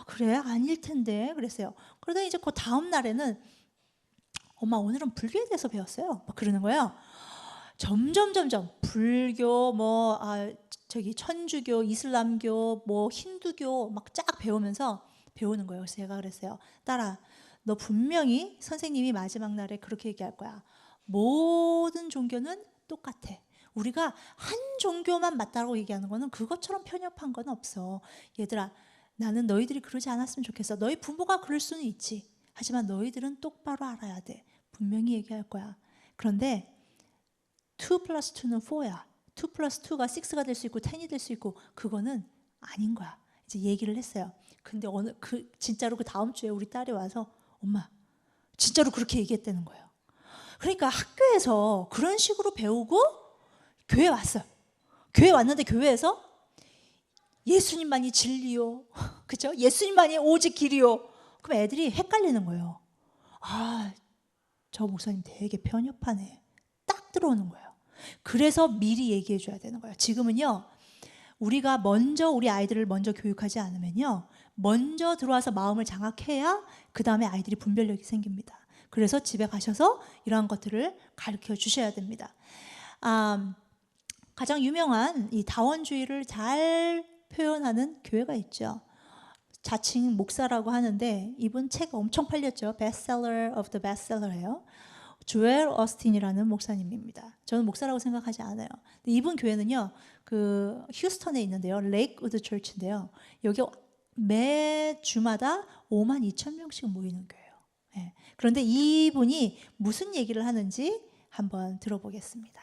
그래? 아닐 텐데 그랬어요. 그러더니 이제 그 다음 날에는 엄마 오늘은 불교에 대해서 배웠어요. 막 그러는 거예요. 점점 불교, 천주교, 이슬람교, 힌두교 막 쫙 배우면서 배우는 거예요. 그래서 제가 그랬어요. 딸아, 너 분명히 선생님이 마지막 날에 그렇게 얘기할 거야. 모든 종교는 똑같아. 우리가 한 종교만 맞다고 얘기하는 거는 그것처럼 편협한 건 없어. 얘들아, 나는 너희들이 그러지 않았으면 좋겠어. 너희 부모가 그럴 수는 있지. 하지만 너희들은 똑바로 알아야 돼. 분명히 얘기할 거야. 그런데 2 플러스 2는 4야. 2 플러스 2가 6가 될 수 있고 10이 될 수 있고 그거는 아닌 거야. 이제 얘기를 했어요. 근데 진짜로 그 다음 주에 우리 딸이 와서 엄마 진짜로 그렇게 얘기했다는 거예요. 그러니까 학교에서 그런 식으로 배우고 교회 왔어요. 교회 왔는데 교회에서 예수님만이 진리요. 그죠? 예수님만이 오직 길이요. 그럼 애들이 헷갈리는 거예요. 아, 저 목사님 되게 편협하네. 딱 들어오는 거예요. 그래서 미리 얘기해 줘야 되는 거예요. 지금은요. 우리가 먼저 우리 아이들을 먼저 교육하지 않으면요. 먼저 들어와서 마음을 장악해야 그 다음에 아이들이 분별력이 생깁니다. 그래서 집에 가셔서 이러한 것들을 가르쳐 주셔야 됩니다. 가장 유명한 이 다원주의를 잘 표현하는 교회가 있죠. 자칭 목사라고 하는데 이분 책 엄청 팔렸죠. Bestseller of the bestseller예요. 조엘 어스틴이라는 목사님입니다. 저는 목사라고 생각하지 않아요. 근데 이분 교회는요, 그 휴스턴에 있는데요, 레이크우드 처치인데요. 여기 매 주마다 52,000명씩 모이는 교회예요. 네. 그런데 이분이 무슨 얘기를 하는지 한번 들어보겠습니다.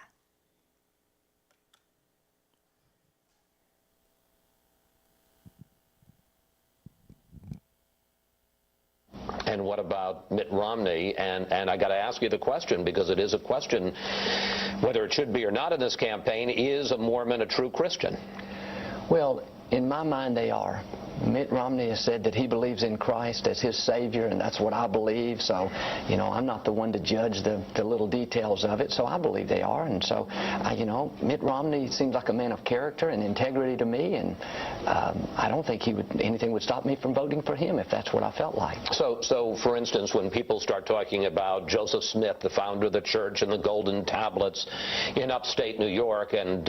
And what about Mitt Romney? And I got to ask you the question, because it is a question, whether it should be or not in this campaign, is a Mormon a true Christian? Well, in my mind, they are. Mitt Romney has said that he believes in Christ as his Savior, and that's what I believe. So, you know, I'm not the one to judge the little details of it, so I believe they are. And so, you know, Mitt Romney seems like a man of character and integrity to me, and I don't think anything would stop me from voting for him if that's what I felt like. So for instance, when people start talking about Joseph Smith, the founder of the church, and the golden tablets in upstate New York, and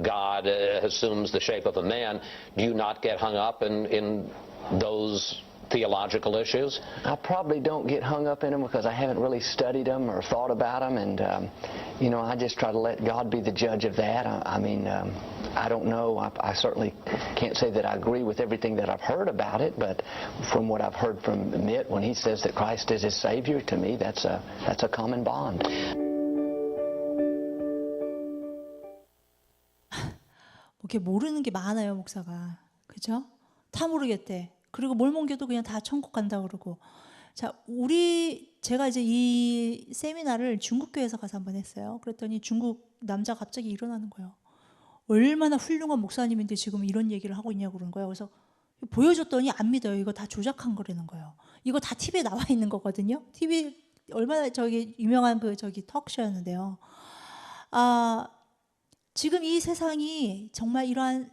God assumes the shape of a man, do you not get hung up in those theological issues? I probably don't get hung up in them because I haven't really studied them or thought about them, and you know, I just try to let God be the judge of that. I mean, I don't know. I certainly can't say that I agree with everything that I've heard about it, but from what I've heard from Mitt, when he says that Christ is his Savior, to me, that's a common bond. 이렇게 모르는 게 많아요, 목사가. 그죠? 다 모르겠대. 그리고 뭘 옮겨도 그냥 다 천국 간다 그러고. 자, 제가 이제 이 세미나를 중국 교회에서 가서 한번 했어요. 그랬더니 중국 남자 갑자기 일어나는 거예요. 얼마나 훌륭한 목사님인데 지금 이런 얘기를 하고 있냐고 그러는 거예요. 그래서 보여줬더니 안 믿어요. 이거 다 조작한 거라는 거예요. 이거 다 TV에 나와 있는 거거든요. TV 얼마나 유명한 턱쇼였는데요. 지금 이 세상이 정말 이러한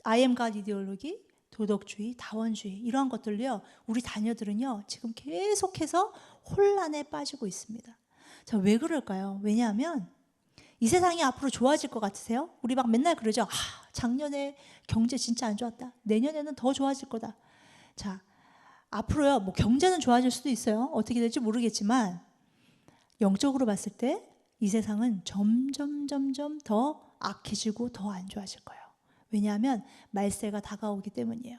I am God 이데올로기, 도덕주의, 다원주의 이러한 것들요. 우리 자녀들은요. 지금 계속해서 혼란에 빠지고 있습니다. 자, 왜 그럴까요? 왜냐하면 이 세상이 앞으로 좋아질 것 같으세요? 우리 막 맨날 그러죠. 작년에 경제 진짜 안 좋았다. 내년에는 더 좋아질 거다. 자, 앞으로요. 뭐 경제는 좋아질 수도 있어요. 어떻게 될지 모르겠지만 영적으로 봤을 때 이 세상은 점점 더 악해지고 더 안 좋아질 거예요. 왜냐하면 말세가 다가오기 때문이에요.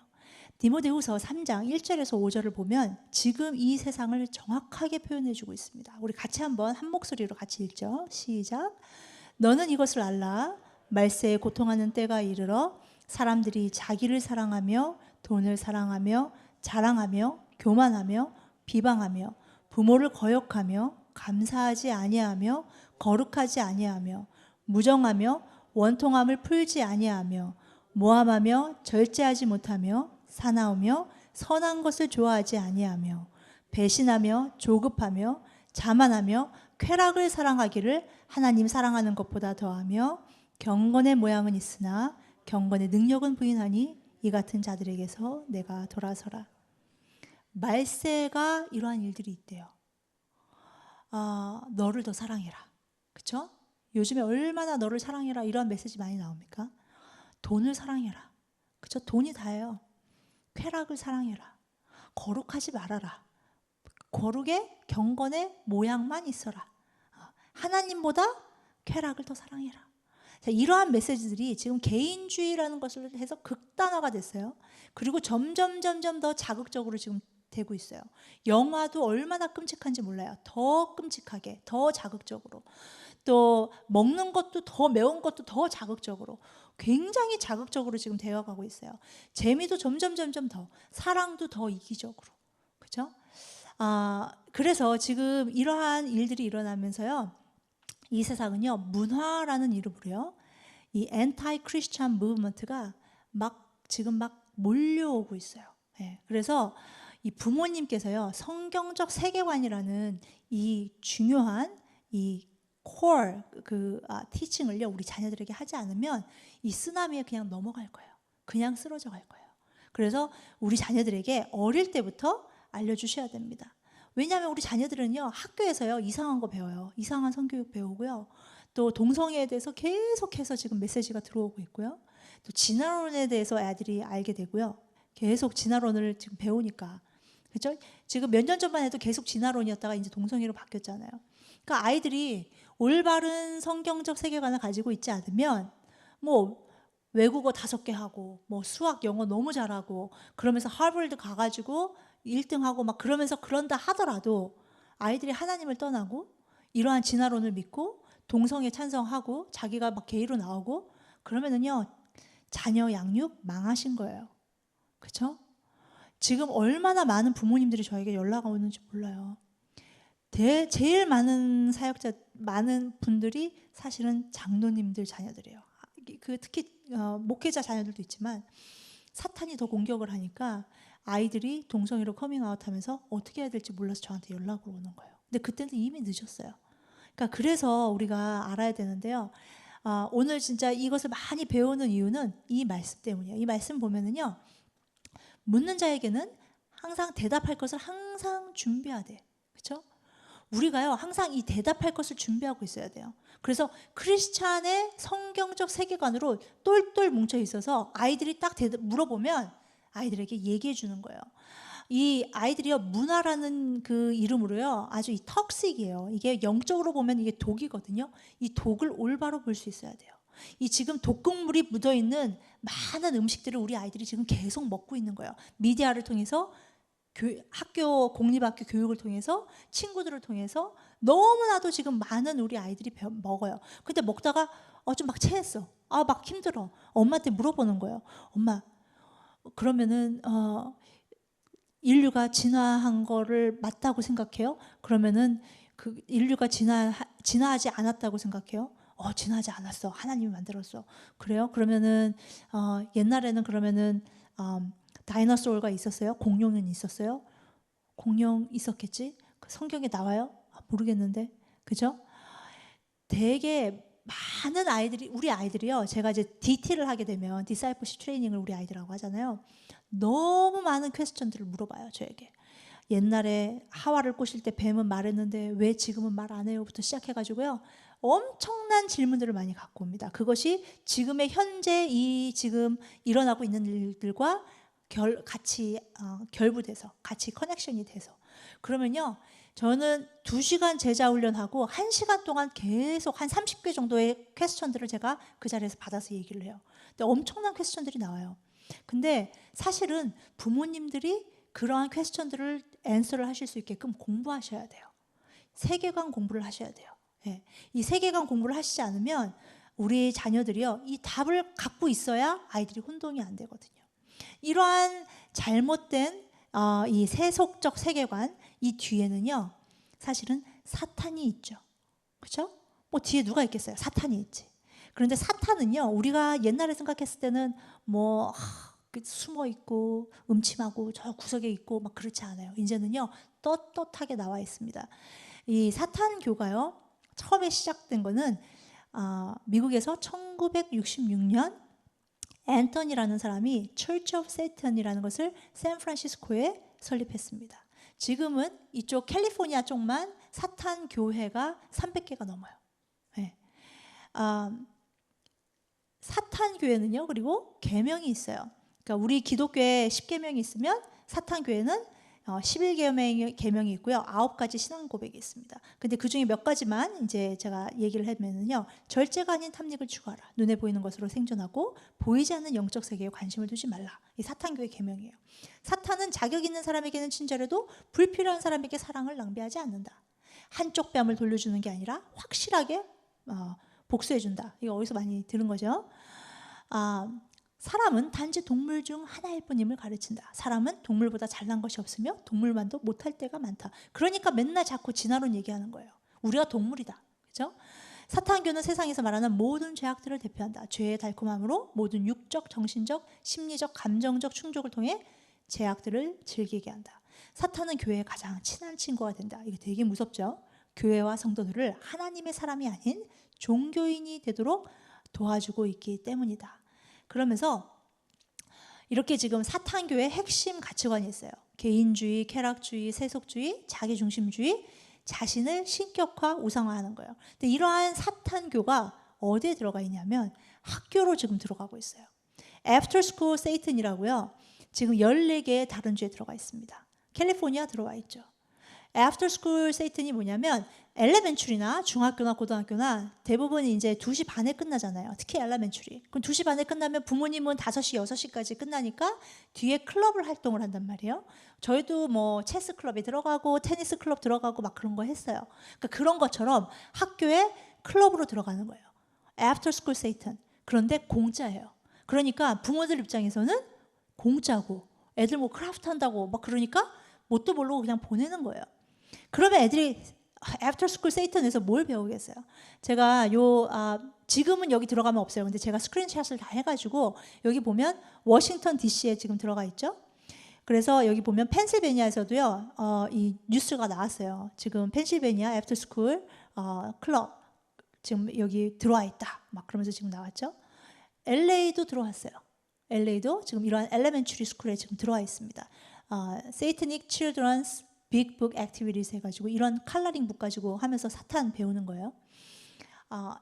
디모데후서 3장 1절에서 5절을 보면 지금 이 세상을 정확하게 표현해 주고 있습니다. 우리 같이 한번 한 목소리로 같이 읽죠. 시작. 너는 이것을 알라. 말세에 고통하는 때가 이르러 사람들이 자기를 사랑하며 돈을 사랑하며 자랑하며 교만하며 비방하며 부모를 거역하며 감사하지 아니하며 거룩하지 아니하며 무정하며 원통함을 풀지 아니하며 모함하며 절제하지 못하며 사나우며 선한 것을 좋아하지 아니하며 배신하며 조급하며 자만하며 쾌락을 사랑하기를 하나님 사랑하는 것보다 더하며 경건의 모양은 있으나 경건의 능력은 부인하니 이 같은 자들에게서 내가 돌아서라. 말세가 이러한 일들이 있대요. 너를 더 사랑해라. 그렇죠? 요즘에 얼마나 너를 사랑해라 이런 메시지 많이 나옵니까? 돈을 사랑해라. 그렇죠? 돈이 다예요. 쾌락을 사랑해라. 거룩하지 말아라. 거룩의 경건의 모양만 있어라. 하나님보다 쾌락을 더 사랑해라. 자, 이러한 메시지들이 지금 개인주의라는 것을 해서 극단화가 됐어요. 그리고 점점 더 자극적으로 지금 되고 있어요. 영화도 얼마나 끔찍한지 몰라요. 더 끔찍하게, 더 자극적으로. 또 먹는 것도 더 매운 것도 더 자극적으로 굉장히 자극적으로 지금 되어가고 있어요. 재미도 점점 더, 사랑도 더 이기적으로. 그죠? 그래서 지금 이러한 일들이 일어나면서요. 이 세상은요. 문화라는 이름으로요. 이 엔타이 크리스찬 무브먼트가 지금 막 몰려오고 있어요. 예, 그래서 이 부모님께서요. 성경적 세계관이라는 이 중요한 이 core 티칭을요. 우리 자녀들에게 하지 않으면 이 쓰나미에 그냥 넘어갈 거예요. 그냥 쓰러져 갈 거예요. 그래서 우리 자녀들에게 어릴 때부터 알려주셔야 됩니다. 왜냐하면 우리 자녀들은요. 학교에서요. 이상한 거 배워요. 이상한 성교육 배우고요. 또 동성애에 대해서 계속해서 지금 메시지가 들어오고 있고요. 또 진화론에 대해서 아이들이 알게 되고요. 계속 진화론을 지금 배우니까. 그렇죠? 지금 몇 년 전만 해도 계속 진화론이었다가 이제 동성애로 바뀌었잖아요. 그러니까 아이들이 올바른 성경적 세계관을 가지고 있지 않으면 뭐 외국어 5개 하고 뭐 수학, 영어 너무 잘하고 그러면서 하버드 가가지고 1등하고 막 그러면서 그런다 하더라도 아이들이 하나님을 떠나고 이러한 진화론을 믿고 동성애 찬성하고 자기가 막 게이로 나오고 그러면은요 자녀 양육 망하신 거예요. 그렇죠? 지금 얼마나 많은 부모님들이 저에게 연락 오는지 몰라요. 제일 많은 분들이 사실은 장로님들 자녀들이에요. 특히 목회자 자녀들도 있지만 사탄이 더 공격을 하니까 아이들이 동성애로 커밍아웃하면서 어떻게 해야 될지 몰라서 저한테 연락을 오는 거예요. 근데 그때는 이미 늦었어요. 그러니까 그래서 우리가 알아야 되는데요. 오늘 진짜 이것을 많이 배우는 이유는 이 말씀 때문이에요. 이 말씀 보면은요. 묻는 자에게는 항상 대답할 것을 항상 준비하되. 그렇죠? 우리가요. 항상 이 대답할 것을 준비하고 있어야 돼요. 그래서 크리스찬의 성경적 세계관으로 똘똘 뭉쳐 있어서 아이들이 딱 물어보면 아이들에게 얘기해 주는 거예요. 이 아이들이요. 문화라는 그 이름으로요. 아주 이 턱식이에요. 이게 영적으로 보면 이게 독이거든요. 이 독을 올바로 볼 수 있어야 돼요. 이 지금 독극물이 묻어있는 많은 음식들을 우리 아이들이 지금 계속 먹고 있는 거예요. 미디어를 통해서 공립학교 교육을 통해서 친구들을 통해서 너무나도 지금 많은 우리 아이들이 먹어요. 근데 먹다가 좀 막 체했어. 막 힘들어. 엄마한테 물어보는 거예요. 엄마 그러면은 인류가 진화한 거를 맞다고 생각해요? 그러면은 그 인류가 진화하지 않았다고 생각해요? 진화하지 않았어. 하나님이 만들었어. 그래요? 그러면은 옛날에는 그러면은 다이너소어가 있었어요? 공룡은 있었어요? 공룡 있었겠지? 성경에 나와요? 모르겠는데. 그죠? 되게 많은 아이들이 우리 아이들이요. 제가 이제 DT를 하게 되면 디사이플십 트레이닝을 우리 아이들하고 하잖아요. 너무 많은 퀘스천들을 물어봐요. 저에게. 옛날에 하와를 꼬실 때 뱀은 말했는데 왜 지금은 말 안 해요?부터 시작해가지고요. 엄청난 질문들을 많이 갖고 옵니다. 그것이 지금의 현재 이 지금 일어나고 있는 일들과 같이 결부돼서 같이 커넥션이 돼서 그러면요. 저는 2시간 제자 훈련하고 1시간 동안 계속 한 30개 정도의 퀘스천들을 제가 그 자리에서 받아서 얘기를 해요. 근데 엄청난 퀘스천들이 나와요. 근데 사실은 부모님들이 그러한 퀘스천들을 앤서를 하실 수 있게끔 공부하셔야 돼요. 세계관 공부를 하셔야 돼요. 예. 이 세계관 공부를 하시지 않으면 우리 자녀들이요. 이 답을 갖고 있어야 아이들이 혼동이 안 되거든요. 이러한 잘못된 이 세속적 세계관 이 뒤에는요. 사실은 사탄이 있죠. 그렇죠? 뭐 뒤에 누가 있겠어요? 사탄이 있지. 그런데 사탄은요. 우리가 옛날에 생각했을 때는 뭐 숨어 있고 음침하고 저 구석에 있고 막 그렇지 않아요. 이제는요. 떳떳하게 나와 있습니다. 이 사탄교가요. 처음에 시작된 거는 미국에서 1966년 앤터니라는 사람이 Church of Satan이라는 것을 샌프란시스코에 설립했습니다. 지금은 이쪽 캘리포니아 쪽만 사탄 교회가 300개가 넘어요. 네. 사탄 교회는요. 그리고 계명이 있어요. 그러니까 우리 기독교에 10계명이 있으면 사탄 교회는 11계명이 있고요. 9가지 신앙 고백이 있습니다. 근데 그 중에 몇 가지만 이제 제가 얘기를 하면은요. 절제가 아닌 탐닉을 추구하라. 눈에 보이는 것으로 생존하고 보이지 않는 영적 세계에 관심을 두지 말라. 이 사탄교의 계명이에요. 사탄은 자격 있는 사람에게는 친절해도 불필요한 사람에게 사랑을 낭비하지 않는다. 한쪽 뺨을 돌려주는 게 아니라 확실하게 복수해준다. 이거 어디서 많이 들은 거죠? 사람은 단지 동물 중 하나일 뿐임을 가르친다. 사람은 동물보다 잘난 것이 없으며 동물만도 못할 때가 많다. 그러니까 맨날 자꾸 진화론 얘기하는 거예요. 우리가 동물이다. 그렇죠? 사탄교는 세상에서 말하는 모든 죄악들을 대표한다. 죄의 달콤함으로 모든 육적, 정신적, 심리적, 감정적 충족을 통해 죄악들을 즐기게 한다. 사탄은 교회의 가장 친한 친구가 된다. 이게 되게 무섭죠? 교회와 성도들을 하나님의 사람이 아닌 종교인이 되도록 도와주고 있기 때문이다. 그러면서 이렇게 지금 사탄교의 핵심 가치관이 있어요. 개인주의, 쾌락주의, 세속주의, 자기중심주의, 자신을 신격화, 우상화하는 거예요. 근데 이러한 사탄교가 어디에 들어가 있냐면 학교로 지금 들어가고 있어요. After School Satan이라고요. 지금 14개의 다른 주에 들어가 있습니다. 캘리포니아 들어와 있죠. After School Satan이 뭐냐면 엘레멘츄리나 중학교나 고등학교나 대부분 이제 2시 반에 끝나잖아요. 특히 엘레멘츄리. 그럼 2시 반에 끝나면 부모님은 5시, 6시까지 끝나니까 뒤에 클럽을 활동을 한단 말이에요. 저희도 뭐 체스 클럽에 들어가고 테니스 클럽 들어가고 막 그런 거 했어요. 그러니까 그런 것처럼 학교에 클럽으로 들어가는 거예요. After School Satan. 그런데 공짜예요. 그러니까 부모들 입장에서는 공짜고 애들 뭐 크래프트 한다고 막 그러니까 뭣도 모르고 그냥 보내는 거예요. 그러면 애들이 After School Satan에서 뭘 배우겠어요? 제가 지금은 여기 들어가면 없어요. 근데 제가 스크린샷을 다 해가지고 여기 보면 워싱턴 DC에 지금 들어가 있죠. 그래서 여기 보면 펜실베니아에서도요. 이 뉴스가 나왔어요. 지금 펜실베니아 After School 클럽 지금 여기 들어와 있다. 막 그러면서 지금 나왔죠. LA도 들어왔어요. LA도 지금 이러한 엘레멘츄리 스쿨에 지금 들어와 있습니다. Satanic Children's Big Book Activities 해가지고 이런 컬러링 북 가지고 하면서 사탄 배우는 거예요.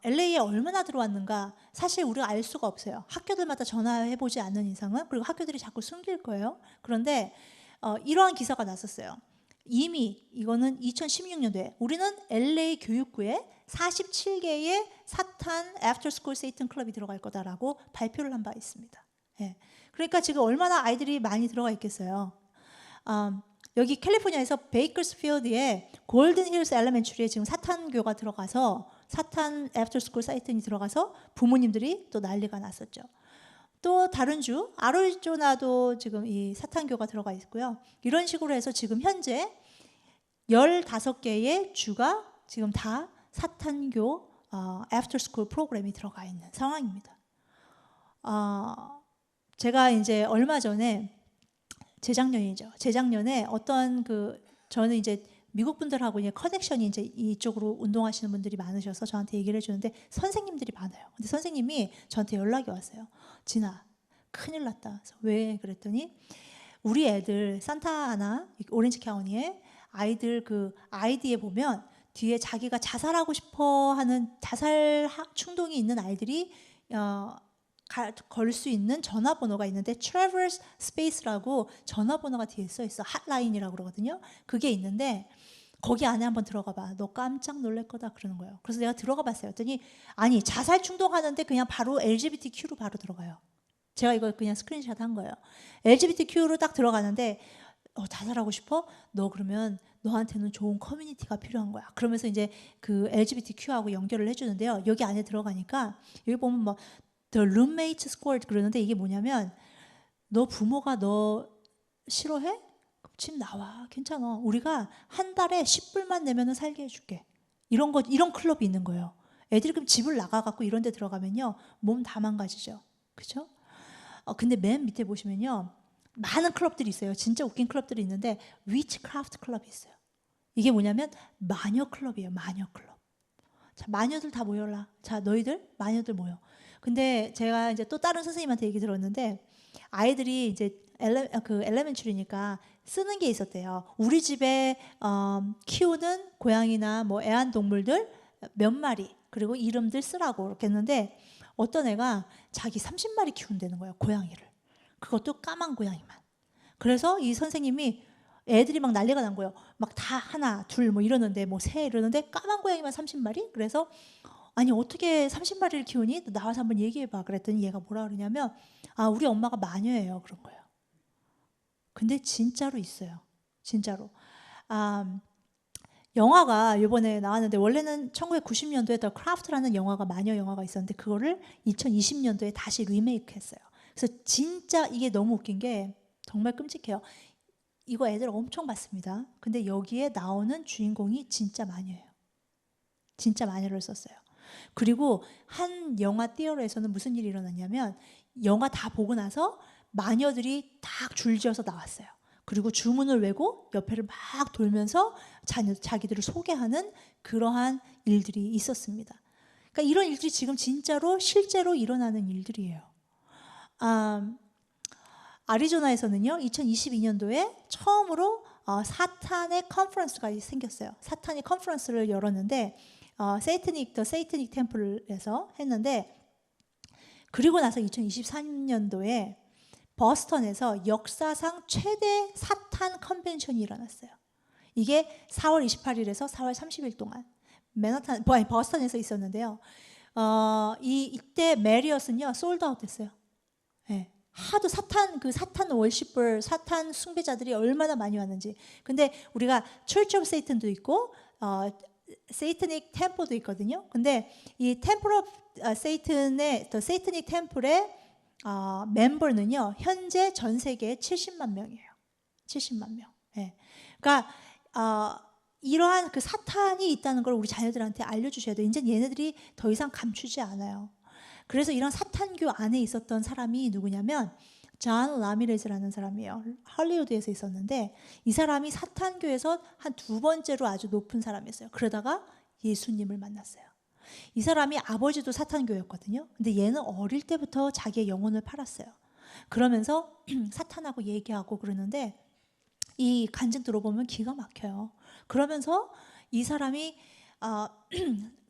LA에 얼마나 들어왔는가 사실 우리가 알 수가 없어요. 학교들마다 전화해보지 않는 이상은. 그리고 학교들이 자꾸 숨길 거예요. 그런데 이러한 기사가 났었어요. 이미 이거는 2016년도에 우리는 LA 교육부에 47개의 사탄 After School Satan 클럽이 들어갈 거다라고 발표를 한 바 있습니다. 예. 그러니까 지금 얼마나 아이들이 많이 들어가 있겠어요. 여기 캘리포니아에서 베이커스필드에 골든 힐스 엘레멘츄리에 지금 사탄교가 들어가서 사탄 애프터 스쿨 사이튼이 들어가서 부모님들이 또 난리가 났었죠. 또 다른 주 아리조나도 지금 이 사탄교가 들어가 있고요. 이런 식으로 해서 지금 현재 15개의 주가 지금 다 사탄교 애프터 스쿨 프로그램이 들어가 있는 상황입니다. 제가 이제 얼마 전에 재작년에 어떤 저는 이제 미국 분들하고 이제 커넥션이 이제 이쪽으로 운동하시는 분들이 많으셔서 저한테 얘기를 해주는데 선생님들이 많아요. 근데 선생님이 저한테 연락이 왔어요. 진아, 큰일 났다. 그래서 왜 그랬더니 우리 애들 산타아나 오렌지 카운티에 아이들 아이디에 보면 뒤에 자기가 자살하고 싶어 하는 자살 충동이 있는 아이들이 걸 수 있는 전화번호가 있는데 Traverse Space라고 전화번호가 뒤에 써 있어. 핫라인이라고 그러거든요. 그게 있는데 거기 안에 한번 들어가 봐. 너 깜짝 놀랄 거다 그러는 거예요. 그래서 내가 들어가 봤어요. 그랬더니 아니 자살 충동하는데 그냥 바로 LGBTQ로 바로 들어가요. 제가 이거 그냥 스크린샷 한 거예요. LGBTQ로 딱 들어가는데 자살하고 싶어? 너 그러면 너한테는 좋은 커뮤니티가 필요한 거야. 그러면서 이제 그 LGBTQ하고 연결을 해주는데요. 여기 안에 들어가니까 여기 보면 뭐 The roommate squad 그러는데 이게 뭐냐면 너 부모가 너 싫어해? 집 나와. 괜찮아. 우리가 한 달에 10불만 내면은 살게 해줄게. 이런 클럽이 있는 거예요. 애들이 그럼 집을 나가갖고 이런 데 들어가면요. 몸 다 망가지죠. 그죠? 근데 맨 밑에 보시면요. 많은 클럽들이 있어요. 진짜 웃긴 클럽들이 있는데 위치크래프트 클럽이 있어요. 이게 뭐냐면 마녀 클럽이에요. 마녀 클럽. 자, 마녀들 다 모여라. 자, 너희들 마녀들 모여. 근데 제가 이제 또 다른 선생님한테 얘기 들었는데 아이들이 이제 엘레멘츄리니까 쓰는 게 있었대요. 우리 집에 키우는 고양이나 뭐 애완동물들 몇 마리 그리고 이름들 쓰라고 그렇게 했는데 어떤 애가 자기 30마리 키운다는 거예요. 고양이를. 그것도 까만 고양이만. 그래서 이 선생님이 애들이 막 난리가 난 거예요. 막 다 하나, 둘 뭐 이러는데 뭐 세 이러는데 까만 고양이만 30마리? 그래서 아니 어떻게 30마리를 키우니? 나와서 한번 얘기해봐. 그랬더니 얘가 뭐라 그러냐면 우리 엄마가 마녀예요. 그런 거예요. 근데 진짜로 있어요. 진짜로. 영화가 이번에 나왔는데 원래는 1990년도에 더 크래프트라는 영화가 마녀 영화가 있었는데 그거를 2020년도에 다시 리메이크했어요. 그래서 진짜 이게 너무 웃긴 게 정말 끔찍해요. 이거 애들 엄청 봤습니다. 근데 여기에 나오는 주인공이 진짜 마녀예요. 진짜 마녀를 썼어요. 그리고 한 영화 띠어로에서는 무슨 일이 일어났냐면 영화 다 보고 나서 마녀들이 딱 줄지어서 나왔어요. 그리고 주문을 외고 옆에를 막 돌면서 자기들을 소개하는 그러한 일들이 있었습니다. 그러니까 이런 일들이 지금 진짜로 실제로 일어나는 일들이에요. 아리조나에서는요, 2022년도에 처음으로 사탄의 컨퍼런스가 생겼어요. 사탄이 컨퍼런스를 열었는데 더 세이트닉 템플에서 했는데 그리고 나서 2023년도에 버스턴에서 역사상 최대 사탄 컨벤션이 일어났어요. 이게 4월 28일에서 4월 30일 동안 버스턴에서 있었는데요. 이때 메리엇은요 솔드아웃 됐어요. 네. 하도 사탄 월시퍼, 사탄 숭배자들이 얼마나 많이 왔는지. 근데 우리가 처치 오브 세이튼도 있고 세이트닉 템플도 있거든요. 근데 이 템플 오브 세이튼의 더 세이트닉 템플의 멤버는요 현재 전 세계에 70만 명이에요. 70만 명. 네. 그러니까 이러한 그 사탄이 있다는 걸 우리 자녀들한테 알려주셔야 돼요. 이제 얘네들이 더 이상 감추지 않아요. 그래서 이런 사탄교 안에 있었던 사람이 누구냐면 존 라미레즈라는 사람이에요. 할리우드에서 있었는데 이 사람이 사탄교에서 한 두 번째로 아주 높은 사람이었어요. 그러다가 예수님을 만났어요. 이 사람이 아버지도 사탄교였거든요. 근데 얘는 어릴 때부터 자기의 영혼을 팔았어요. 그러면서 사탄하고 얘기하고 그러는데 이 간증 들어보면 기가 막혀요. 그러면서 이 사람이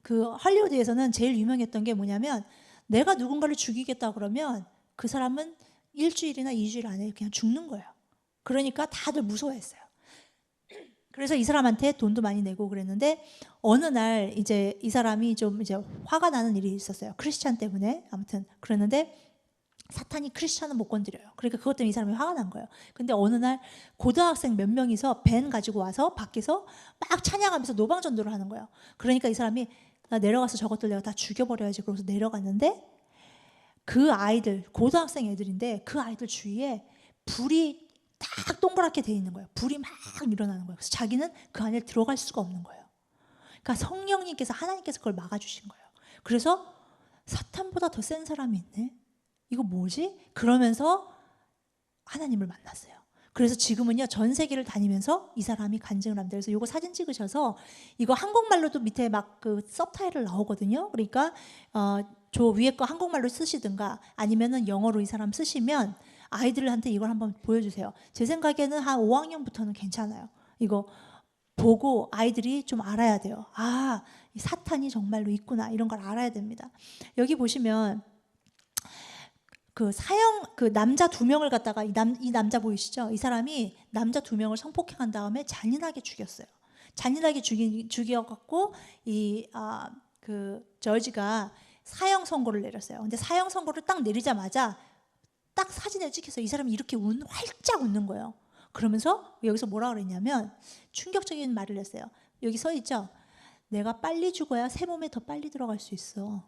그 할리우드에서는 제일 유명했던 게 뭐냐면 내가 누군가를 죽이겠다 그러면 그 사람은 일주일이나 2주일 안에 그냥 죽는 거예요. 그러니까 다들 무서워했어요. 그래서 이 사람한테 돈도 많이 내고 그랬는데 어느 날 이제 이 사람이 좀 이제 화가 나는 일이 있었어요. 크리스찬 때문에. 아무튼 그랬는데 사탄이 크리스찬은 못 건드려요. 그러니까 그것 때문에 이 사람이 화가 난 거예요. 근데 어느 날 고등학생 몇 명이서 밴 가지고 와서 밖에서 막 찬양하면서 노방전도를 하는 거예요. 그러니까 이 사람이 나 내려가서 저것들 내가 다 죽여버려야지. 그러면서 내려갔는데 그 아이들, 고등학생 애들인데 그 아이들 주위에 불이 딱 동그랗게 돼 있는 거예요. 불이 막 일어나는 거예요. 그래서 자기는 그 안에 들어갈 수가 없는 거예요. 그러니까 성령님께서 하나님께서 그걸 막아주신 거예요. 그래서 사탄보다 더 센 사람이 있네. 이거 뭐지? 그러면서 하나님을 만났어요. 그래서 지금은요 전 세계를 다니면서 이 사람이 간증을 합니다. 그래서 이거 사진 찍으셔서 이거 한국말로도 밑에 막 그 서브타이틀 나오거든요. 그러니까 저 위에 거 한국말로 쓰시든가 아니면은 영어로 이 사람 쓰시면 아이들한테 이걸 한번 보여주세요. 제 생각에는 한 5학년부터는 괜찮아요. 이거 보고 아이들이 좀 알아야 돼요. 아, 이 사탄이 정말로 있구나 이런 걸 알아야 됩니다. 여기 보시면 그 남자 2명을 갖다가 이 남자 보이시죠? 이 사람이 남자 2명을 성폭행한 다음에 잔인하게 죽였어요. 잔인하게 죽여갖고 그 저지가 사형 선고를 내렸어요. 근데 사형 선고를 딱 내리자마자 딱 사진에 찍혀서 이 사람이 이렇게 활짝 웃는 거예요. 그러면서 여기서 뭐라 그랬냐면 충격적인 말을 했어요. 여기 써 있죠? 내가 빨리 죽어야 새 몸에 더 빨리 들어갈 수 있어.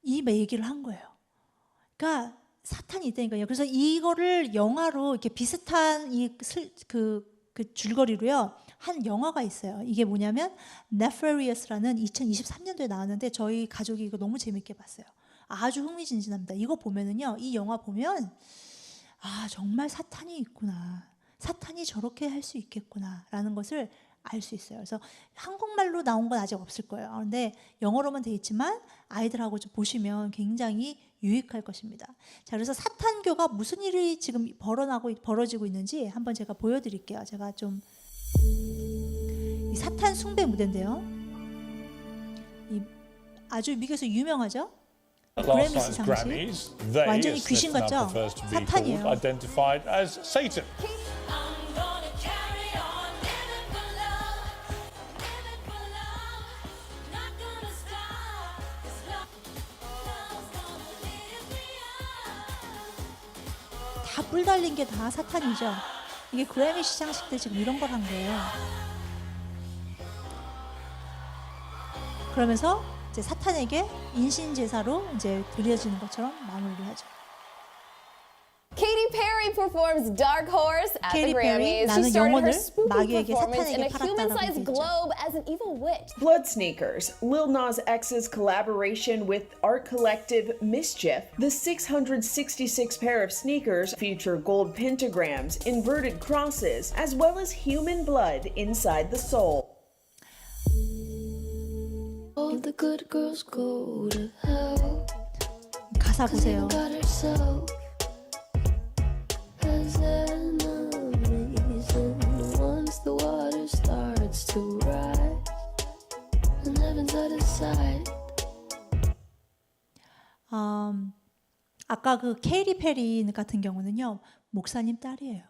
이 얘기를 한 거예요. 그러니까 사탄이 있다니까요. 그래서 이거를 영화로 이렇게 비슷한 그 줄거리로요 한 영화가 있어요. 이게 뭐냐면 Nefarious라는 2023년도에 나왔는데 저희 가족이 이거 너무 재밌게 봤어요. 아주 흥미진진합니다. 이거 보면은요, 이 영화 보면 아 정말 사탄이 있구나, 사탄이 저렇게 할 수 있겠구나라는 것을 알 수 있어요. 그래서 한국말로 나온 건 아직 없을 거예요. 그런데 영어로만 돼 있지만 아이들하고 좀 보시면 굉장히 유익할 것입니다. 자, 그래서 사탄교가 무슨 일이 지금 벌어지고 있는지 한번 제가 보여드릴게요. 제가 좀 이 사탄 숭배 무대인데요. 아주 미국에서 유명하죠. Last 그래미스 night's 장식. Grammys, they, 완전히 as 귀신 Smith now 같죠? prefers to be 사탄이에요. called, identified as Satan. I'm gonna carry on living for love, not gonna stop, 'cause love's gonna lift me up. 다 뿔 달린 게 다 사탄이죠. 이게 그래미 시상식 때 지금 이런 걸 한 거예요. 그러면서 이제 사탄에게 인신 제사로 이제 드려지는 것처럼 마무리를 하죠. Katy Perry performs Dark Horse at Katy the Perry, Grammys. 나는 She started her 영혼을 spooky 마귀에게 performance in a 사탄에게 팔았다라고 human-sized 얘기했죠. globe as an evil witch. Blood Sneakers, Lil Nas X's collaboration with art collective Mischief. The 666 pair of sneakers feature gold pentagrams, inverted crosses, as well as human blood inside the sole. All the good girls go to hell. 가사 보세요. Got herself as enemies, and once the water starts to rise, and heaven's out of sight. 아까 그 케이티 페리 같은 경우는요, 목사님 딸이에요.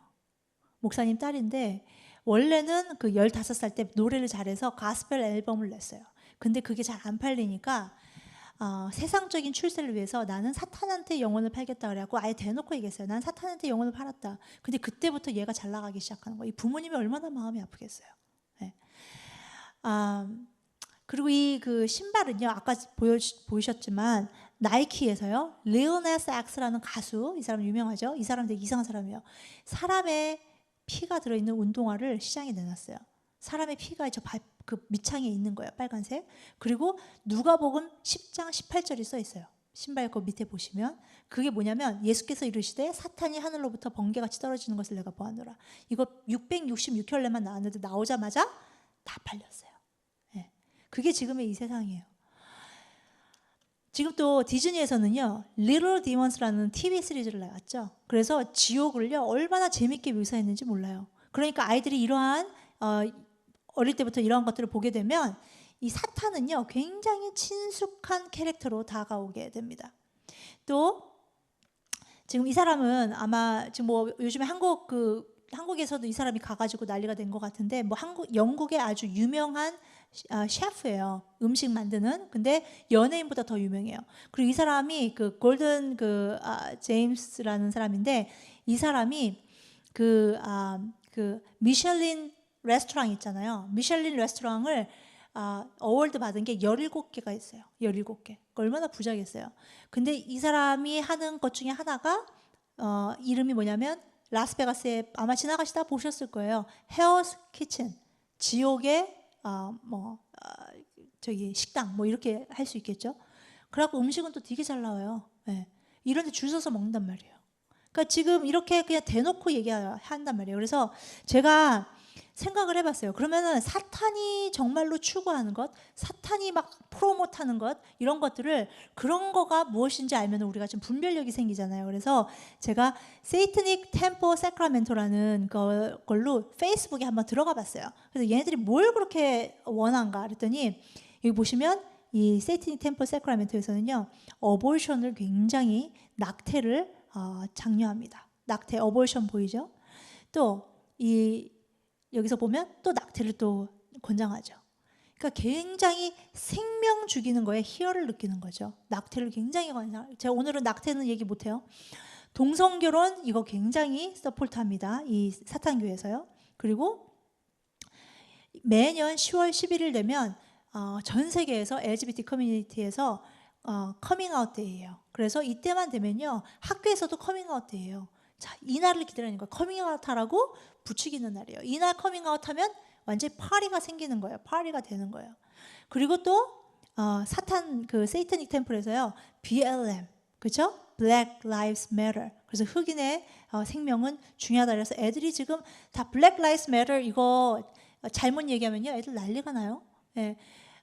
목사님 딸인데 원래는 그 15살 때 노래를 잘해서 가스펠 앨범을 냈어요. 근데 그게 잘 안 팔리니까 세상적인 출세를 위해서 나는 사탄한테 영혼을 팔겠다 그래갖고 아예 대놓고 얘기했어요. 난 사탄한테 영혼을 팔았다. 근데 그때부터 얘가 잘 나가기 시작하는 거예요. 이 부모님이 얼마나 마음이 아프겠어요. 네. 그리고 이 그 신발은요, 아까 보이셨지만 나이키에서요, Lil Nas X라는 가수, 이 사람 유명하죠. 이 사람 되게 이상한 사람이에요. 사람의 피가 들어있는 운동화를 시장에 내놨어요. 사람의 피가 그 밑창에 있는 거예요. 빨간색. 그리고 누가복음 10장 18절이 써 있어요. 신발 그 밑에 보시면 그게 뭐냐면 예수께서 이르시되 사탄이 하늘로부터 번개같이 떨어지는 것을 내가 보았노라. 이거 666켤레만 나왔는데 나오자마자 다 팔렸어요. 네. 그게 지금의 이 세상이에요. 지금 또 디즈니에서는요, Little Demons라는 TV 시리즈를 나왔죠. 그래서 지옥을요 얼마나 재밌게 묘사했는지 몰라요. 그러니까 아이들이 이러한 어릴 때부터 이러한 것들을 보게 되면 이 사탄은요 굉장히 친숙한 캐릭터로 다가오게 됩니다. 또 지금 이 사람은 아마 지금 뭐 요즘에 한국에서도 이 사람이 가가지고 난리가 된 것 같은데 뭐 영국의 아주 유명한 셰프예요. 음식 만드는. 근데 연예인보다 더 유명해요. 그리고 이 사람이 그 골든 제임스라는 사람인데 이 사람이 그 미슐린 레스토랑 있잖아요. 미슐린 레스토랑을 어워드 받은 게 17개가 있어요. 17개. 얼마나 부자겠어요. 근데 이 사람이 하는 것 중에 하나가 이름이 뭐냐면 라스베가스에 아마 지나가시다 보셨을 거예요. 헬스 키친. 지옥의 저기 식당 뭐 이렇게 할 수 있겠죠. 그래갖고 음식은 또 되게 잘 나와요. 네. 이런 데 줄 서서 먹는단 말이에요. 그러니까 지금 이렇게 그냥 대놓고 얘기한단 말이에요. 그래서 제가 생각을 해봤어요. 그러면은 사탄이 정말로 추구하는 것, 사탄이 막 프로모트하는 것, 이런 것들을 그런 거가 무엇인지 알면 우리가 좀 분별력이 생기잖아요. 그래서 제가 세이트닉 템포 세크라멘토라는 걸로 페이스북에 한번 들어가 봤어요. 그래서 얘네들이 뭘 그렇게 원한가 그랬더니 여기 보시면 이 세이트닉 템포 세크라멘토에서는요 어볼션을 굉장히 낙태를 장려합니다. 낙태, 어볼션 보이죠? 또 여기서 보면 또 낙태를 또 권장하죠. 그러니까 굉장히 생명 죽이는 거에 희열을 느끼는 거죠. 낙태를 굉장히 권장. 제가 오늘은 낙태는 얘기 못해요. 동성결혼 이거 굉장히 서포트합니다. 이 사탄교회에서요. 그리고 매년 10월 11일 되면 전 세계에서 LGBT 커뮤니티에서 커밍아웃 데이예요. 그래서 이때만 되면요 학교에서도 커밍아웃 데이예요. 자, 이 날을 기다리는 거예요. 커밍아웃 하라고 부추기는 날이에요. 이날 커밍아웃 하면 완전히 파리가 생기는 거예요. 파리가 되는 거예요. 그리고 또 사탄 그 세이트닉 템플에서요 BLM 그렇죠? Black Lives Matter. 그래서 흑인의 생명은 중요하다. 그래서 애들이 지금 다 Black Lives Matter 이거 잘못 얘기하면요 애들 난리가 나요. 네.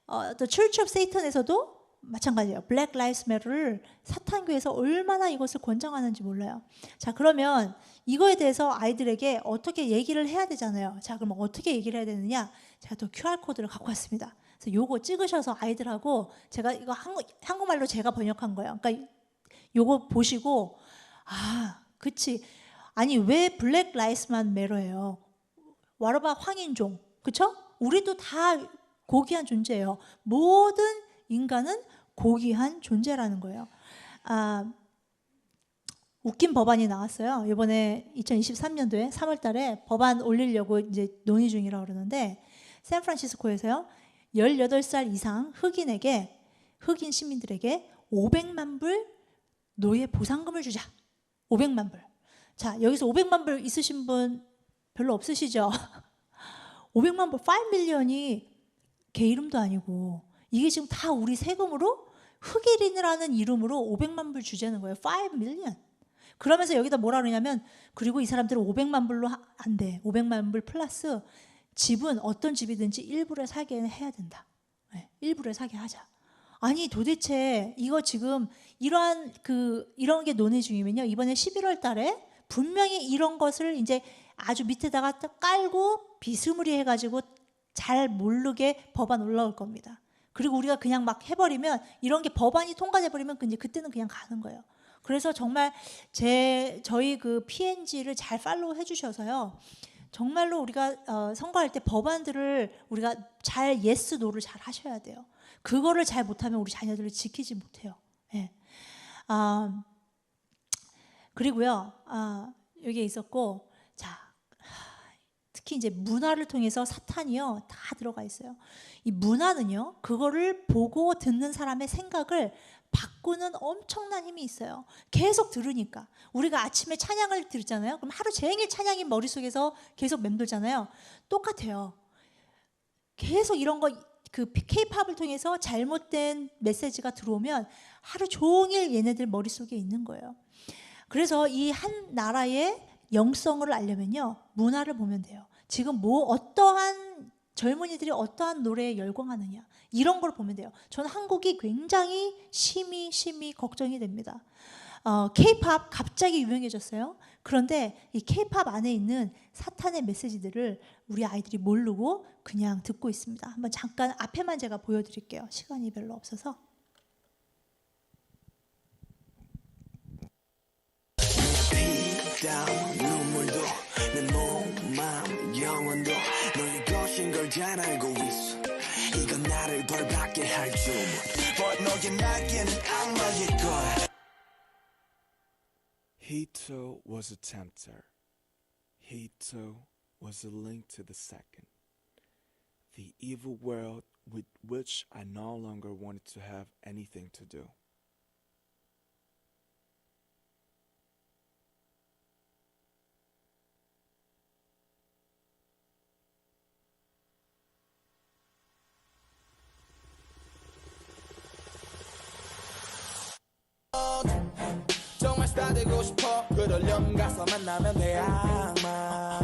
The Church of Satan에서도 마찬가지예요. Black Lives Matter를 사탄교에서 얼마나 이것을 권장하는지 몰라요. 자, 그러면 이거에 대해서 아이들에게 어떻게 얘기를 해야 되잖아요. 자, 그럼 어떻게 얘기를 해야 되느냐? 제가 또 QR코드를 갖고 왔습니다. 그래서 요거 찍으셔서 아이들하고 제가 이거 한국말로 제가 번역한 거예요. 그러니까 요거 보시고 그치. 아니 왜 Black Lives만 매러해요? 와르바 황인종, 그쵸? 우리도 다 고귀한 존재예요. 모든 인간은 고귀한 존재라는 거예요. 웃긴 법안이 나왔어요. 이번에 2023년도에 3월 달에 법안 올리려고 이제 논의 중이라고 그러는데 샌프란시스코에서요. 18살 이상 흑인 시민들에게 500만 불 노예 보상금을 주자. 500만 불. 자, 여기서 500만 불 있으신 분 별로 없으시죠? 500만 불, 5 밀리언이 개 이름도 아니고 이게 지금 다 우리 세금으로 흑인이라는 이름으로 500만 불 주자는 거예요. 5 밀리언. 그러면서 여기다 뭐라 그러냐면 그리고 이 사람들은 500만 불로 안 돼. 500만 불 플러스 집은 어떤 집이든지 일부러 사게 해야 된다. 네, 일부러 사게 하자. 아니 도대체 이거 지금 이런 게 논의 중이면요. 이번에 11월 달에 분명히 이런 것을 이제 아주 밑에다가 딱 깔고 비스무리 해가지고 잘 모르게 법안 올라올 겁니다. 그리고 우리가 그냥 막 해버리면 이런 게 법안이 통과돼버리면 이제 그때는 그냥 가는 거예요. 그래서 정말 저희 그 PNG를 잘 팔로우 해주셔서요. 정말로 우리가 선거할 때 법안들을 우리가 잘 예스 노를 잘 하셔야 돼요. 그거를 잘 못하면 우리 자녀들을 지키지 못해요. 예. 그리고요 여기에 있었고 자 특히 이제 문화를 통해서 사탄이요 다 들어가 있어요. 이 문화는요 그거를 보고 듣는 사람의 생각을 바꾸는 엄청난 힘이 있어요. 계속 들으니까 우리가 아침에 찬양을 듣잖아요. 그럼 하루 종일 찬양이 머릿속에서 계속 맴돌잖아요. 똑같아요. 계속 이런 거 K-팝을 통해서 잘못된 메시지가 들어오면 하루 종일 얘네들 머릿속에 있는 거예요. 그래서 이 한 나라의 영성을 알려면요 문화를 보면 돼요. 지금 어떠한 젊은이들이 어떠한 노래에 열광하느냐 이런 걸 보면 돼요. 저는 한국이 굉장히 심히 걱정이 됩니다. K-팝 갑자기 유명해졌어요. 그런데 이 K-팝 안에 있는 사탄의 메시지들을 우리 아이들이 모르고 그냥 듣고 있습니다. 한번 잠깐 앞에만 제가 보여드릴게요. 시간이 별로 없어서. 눈물도 내 몸, 마음, 영혼도 너의 것인 걸 잘 알고 있어. 이건 나를 벌받게 할 주문. But 너의 날개는 악마일 거야. He too was a tempter. He too was a link to the second. The evil world with which I no longer wanted to have anything to do. 정말 스타 되고 싶어. 그러려면 가서 만나면 돼 악마.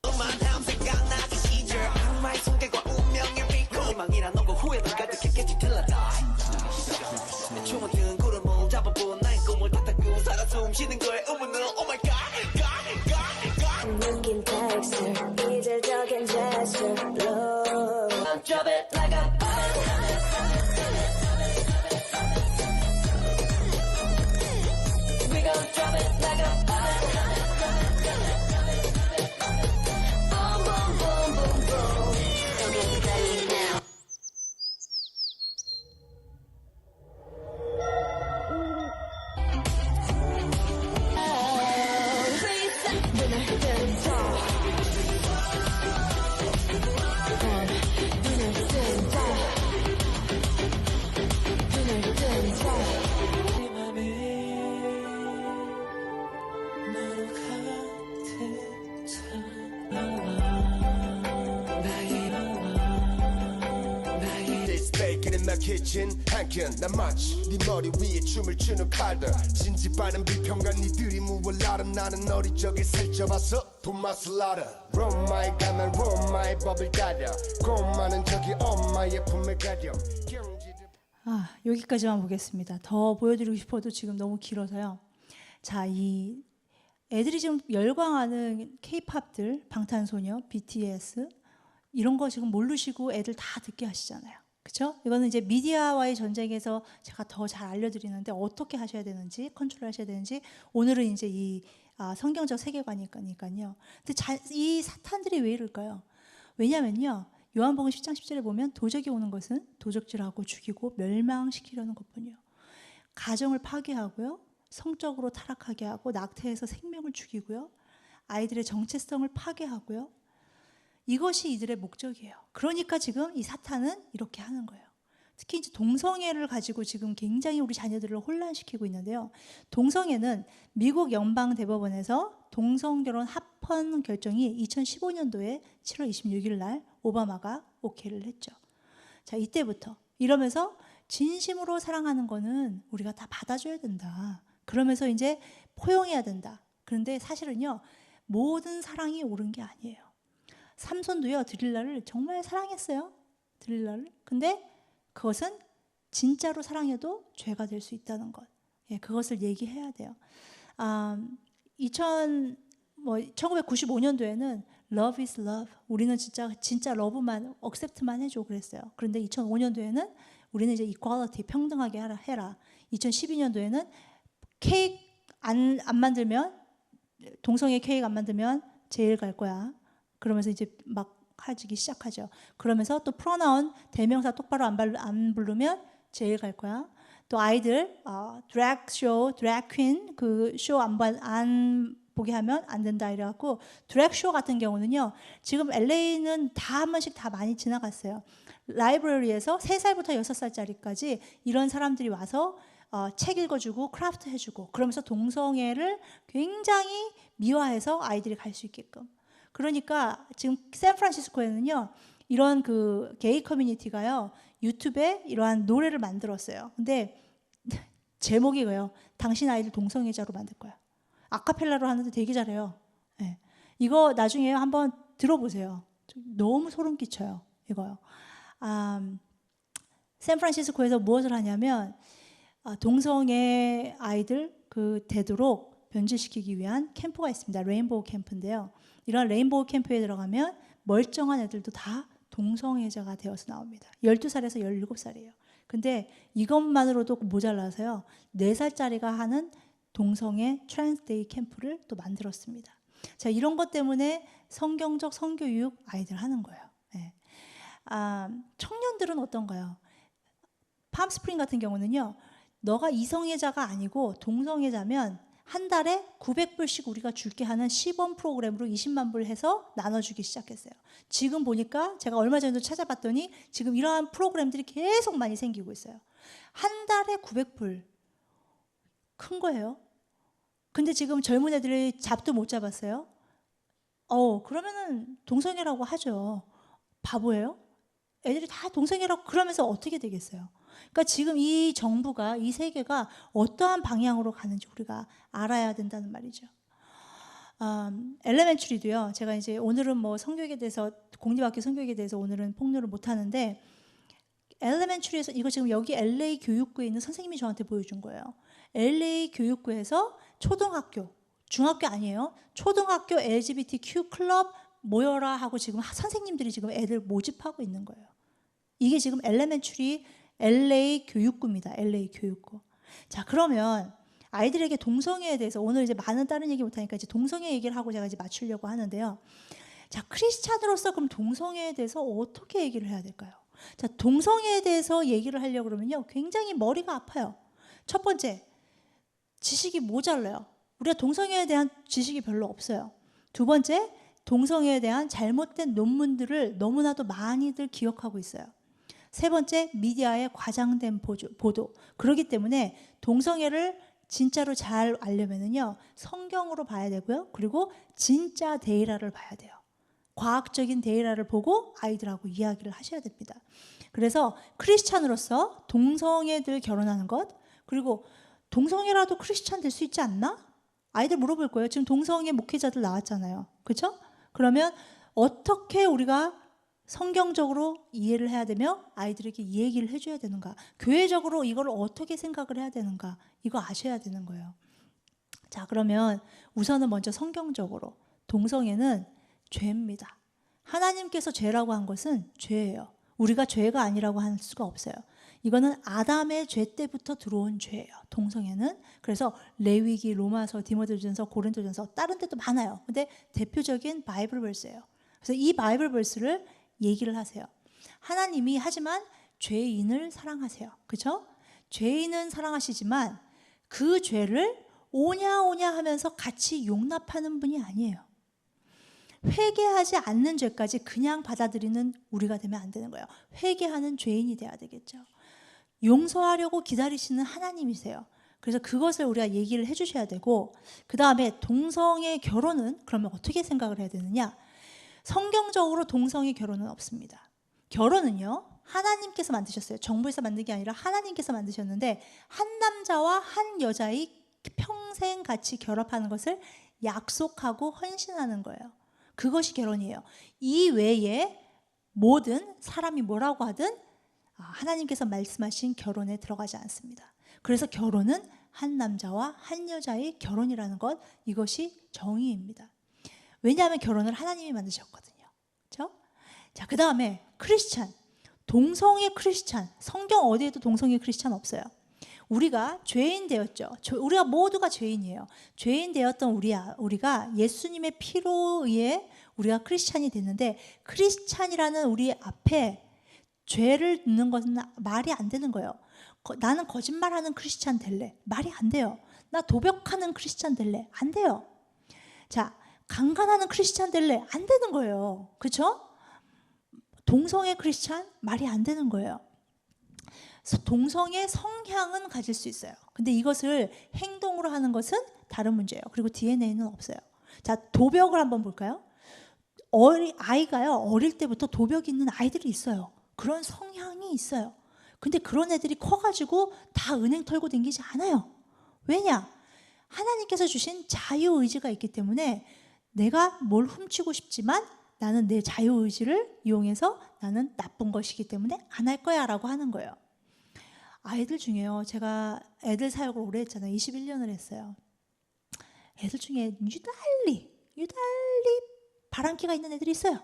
너만 생각나기 시절 악마의 손길과 운명의 빛 희망이란 너고 후회도 가득했겠지 till I die. 내 추억은 구름을 잡아본 나의 꿈을 탓하고 살아 숨 쉬는 거에 의문으로 oh my god. 느낀 텍스처 이질적인 제스처 Love Drop it like a We gon' drop it like a Boom boom boom boom boom Don't get ready now kitchen 한켠 난 마치 네 머리 위에 춤을 추는 칼들 진지빠른 비평가 니들이 무얼 알아 나는 어릴 적에 살쪄봤어 돈 맛을 알아 로마에 가면 로마의 법을 따라 고마는 저기 엄마의 품에 가렴 여기까지만 보겠습니다. 더 보여드리고 싶어도 지금 너무 길어서요. 자, 이 애들이 지금 열광하는 K-팝들 방탄소녀, BTS 이런 거 지금 모르시고 애들 다 듣게 하시잖아요. 그렇죠? 이거는 이제 미디어와의 전쟁에서 제가 더 잘 알려드리는데 어떻게 하셔야 되는지 컨트롤 하셔야 되는지 오늘은 이제 이 성경적 세계관이니까요. 근데 이 사탄들이 왜 이럴까요? 왜냐면요. 요한복음 10장 10절에 보면 도적이 오는 것은 도적질하고 죽이고 멸망시키려는 것뿐이요. 가정을 파괴하고요. 성적으로 타락하게 하고 낙태해서 생명을 죽이고요. 아이들의 정체성을 파괴하고요. 이것이 이들의 목적이에요. 그러니까 지금 이 사탄은 이렇게 하는 거예요. 특히 이제 동성애를 가지고 지금 굉장히 우리 자녀들을 혼란시키고 있는데요. 동성애는 미국 연방대법원에서 동성결혼 합헌 결정이 2015년도에 7월 26일 날 오바마가 오케이를 했죠. 자, 이때부터 이러면서 진심으로 사랑하는 거는 우리가 다 받아줘야 된다. 그러면서 이제 포용해야 된다. 그런데 사실은요, 모든 사랑이 옳은 게 아니에요. 삼손도요, 드릴라를 정말 사랑했어요. 드릴라를. 근데 그것은 진짜로 사랑해도 죄가 될 수 있다는 것. 예, 그것을 얘기해야 돼요. 1995년도에는 Love is love. 우리는 진짜 러브만, accept만 해줘 그랬어요. 그런데 2005년도에는 우리는 이제 equality, 평등하게 해라. 2012년도에는 케이크 안 만들면, 동성애 케이크 안 만들면 제일 갈 거야. 그러면서 이제 막 하기 시작하죠. 그러면서 또 프로나운 대명사 똑바로 안 부르면 제일 갈 거야. 또 아이들 드래그 쇼, 드래그 퀸 그 쇼 안 보게 하면 안 된다 이래갖고 드래그 쇼 같은 경우는요. 지금 LA는 다 한 번씩 다 많이 지나갔어요. 라이브러리에서 3살부터 6살짜리까지 이런 사람들이 와서 책 읽어주고 크래프트 해주고 그러면서 동성애를 굉장히 미화해서 아이들이 갈 수 있게끔. 그러니까 지금 샌프란시스코에는요. 이런 그 게이 커뮤니티가요. 유튜브에 이러한 노래를 만들었어요. 근데 제목이 이거예요. 당신 아이들 동성애자로 만들 거야. 아카펠라로 하는데 되게 잘해요. 네. 이거 나중에 한번 들어보세요. 너무 소름 끼쳐요. 이거요. 샌프란시스코에서 무엇을 하냐면 동성애 아이들 되도록 변질시키기 위한 캠프가 있습니다. 레인보우 캠프인데요. 이런 레인보우 캠프에 들어가면 멀쩡한 애들도 다 동성애자가 되어서 나옵니다. 12살에서 17살이에요. 근데 이것만으로도 모자라서요. 4살짜리가 하는 동성애 트랜스데이 캠프를 또 만들었습니다. 자, 이런 것 때문에 성경적 성교육 아이들 하는 거예요. 네. 청년들은 어떤가요? 팜스프링 같은 경우는요. 너가 이성애자가 아니고 동성애자면 한 달에 900불씩 우리가 줄게 하는 시범 프로그램으로 20만 불 해서 나눠주기 시작했어요. 지금 보니까 제가 얼마 전에도 찾아봤더니 지금 이러한 프로그램들이 계속 많이 생기고 있어요. 한 달에 900불. 큰 거예요. 근데 지금 젊은 애들이 잡도 못 잡았어요. 그러면은 동성애라고 하죠. 바보예요? 애들이 다 동성애라고 그러면서 어떻게 되겠어요? 그러니까 지금 이 정부가, 이 세계가 어떠한 방향으로 가는지 우리가 알아야 된다는 말이죠. 엘레멘트리도요. 제가 이제 오늘은 뭐 성교육에 대해서, 공립학교 성교육에 대해서 오늘은 폭로를 못 하는데, 엘레멘트리에서 이거 지금 여기 LA 교육구에 있는 선생님이 저한테 보여준 거예요. LA 교육구에서 초등학교, 중학교 아니에요. 초등학교 LGBTQ 클럽 모여라 하고 지금 선생님들이 지금 애들 모집하고 있는 거예요. 이게 지금 엘레멘트리 LA 교육구입니다. LA 교육구. 자, 그러면 아이들에게 동성애에 대해서 오늘 이제 많은 다른 얘기 못하니까 이제 동성애 얘기를 하고 제가 이제 맞추려고 하는데요. 자, 크리스찬으로서 그럼 동성애에 대해서 어떻게 얘기를 해야 될까요? 자, 동성애에 대해서 얘기를 하려고 그러면요. 굉장히 머리가 아파요. 첫 번째, 지식이 모자라요. 우리가 동성애에 대한 지식이 별로 없어요. 두 번째, 동성애에 대한 잘못된 논문들을 너무나도 많이들 기억하고 있어요. 세 번째, 미디어의 과장된 보도. 그렇기 때문에 동성애를 진짜로 잘 알려면은요, 성경으로 봐야 되고요. 그리고 진짜 데이터를 봐야 돼요. 과학적인 데이터를 보고 아이들하고 이야기를 하셔야 됩니다. 그래서 크리스찬으로서 동성애들 결혼하는 것, 그리고 동성애라도 크리스찬 될 수 있지 않나? 아이들 물어볼 거예요. 지금 동성애 목회자들 나왔잖아요. 그렇죠? 그러면 어떻게 우리가 성경적으로 이해를 해야 되며 아이들에게 이 얘기를 해줘야 되는가? 교회적으로 이걸 어떻게 생각을 해야 되는가? 이거 아셔야 되는 거예요. 자, 그러면 우선은 먼저 성경적으로 동성애는 죄입니다. 하나님께서 죄라고 한 것은 죄예요. 우리가 죄가 아니라고 할 수가 없어요. 이거는 아담의 죄 때부터 들어온 죄예요. 동성애는. 그래서 레위기, 로마서, 디모데전서, 고린도전서 다른 데도 많아요. 근데 대표적인 바이블 벌스예요. 그래서 이 바이블 벌스를 얘기를 하세요. 하나님이 하지만 죄인을 사랑하세요. 그렇죠? 죄인은 사랑하시지만 그 죄를 오냐 오냐 하면서 같이 용납하는 분이 아니에요. 회개하지 않는 죄까지 그냥 받아들이는 우리가 되면 안 되는 거예요. 회개하는 죄인이 돼야 되겠죠. 용서하려고 기다리시는 하나님이세요. 그래서 그것을 우리가 얘기를 해주셔야 되고, 그 다음에 동성애 결혼은 그러면 어떻게 생각을 해야 되느냐? 성경적으로 동성애 결혼은 없습니다. 결혼은요, 하나님께서 만드셨어요. 정부에서 만든 게 아니라 하나님께서 만드셨는데, 한 남자와 한 여자의 평생 같이 결합하는 것을 약속하고 헌신하는 거예요. 그것이 결혼이에요. 이 외에 모든 사람이 뭐라고 하든 하나님께서 말씀하신 결혼에 들어가지 않습니다. 그래서 결혼은 한 남자와 한 여자의 결혼이라는 것, 이것이 정의입니다. 왜냐하면 결혼을 하나님이 만드셨거든요. 그렇죠? 자, 그 다음에 크리스찬, 동성애 크리스찬. 성경 어디에도 동성애 크리스찬 없어요. 우리가 죄인 되었죠. 우리가 모두가 죄인이에요. 죄인 되었던 우리가 예수님의 피로 의해 우리가 크리스찬이 됐는데, 크리스찬이라는 우리 앞에 죄를 넣는 것은 말이 안 되는 거예요. 나는 거짓말하는 크리스찬 될래. 말이 안 돼요. 나 도벽하는 크리스찬 될래. 안 돼요. 자, 강간하는 크리스찬 될래. 안 되는 거예요. 그렇죠? 동성애 크리스찬 말이 안 되는 거예요. 동성애 성향은 가질 수 있어요. 근데 이것을 행동으로 하는 것은 다른 문제예요. 그리고 DNA는 없어요. 자, 도벽을 한번 볼까요? 아이가요, 어릴 때부터 도벽이 있는 아이들이 있어요. 그런 성향이 있어요. 근데 그런 애들이 커가지고 다 은행 털고 다니지 않아요. 왜냐? 하나님께서 주신 자유의지가 있기 때문에 내가 뭘 훔치고 싶지만 나는 내 자유의지를 이용해서 나는 나쁜 것이기 때문에 안 할 거야 라고 하는 거예요. 아이들 중에요, 제가 애들 사역을 오래 했잖아요. 21년을 했어요. 애들 중에 유달리 바람기가 있는 애들이 있어요.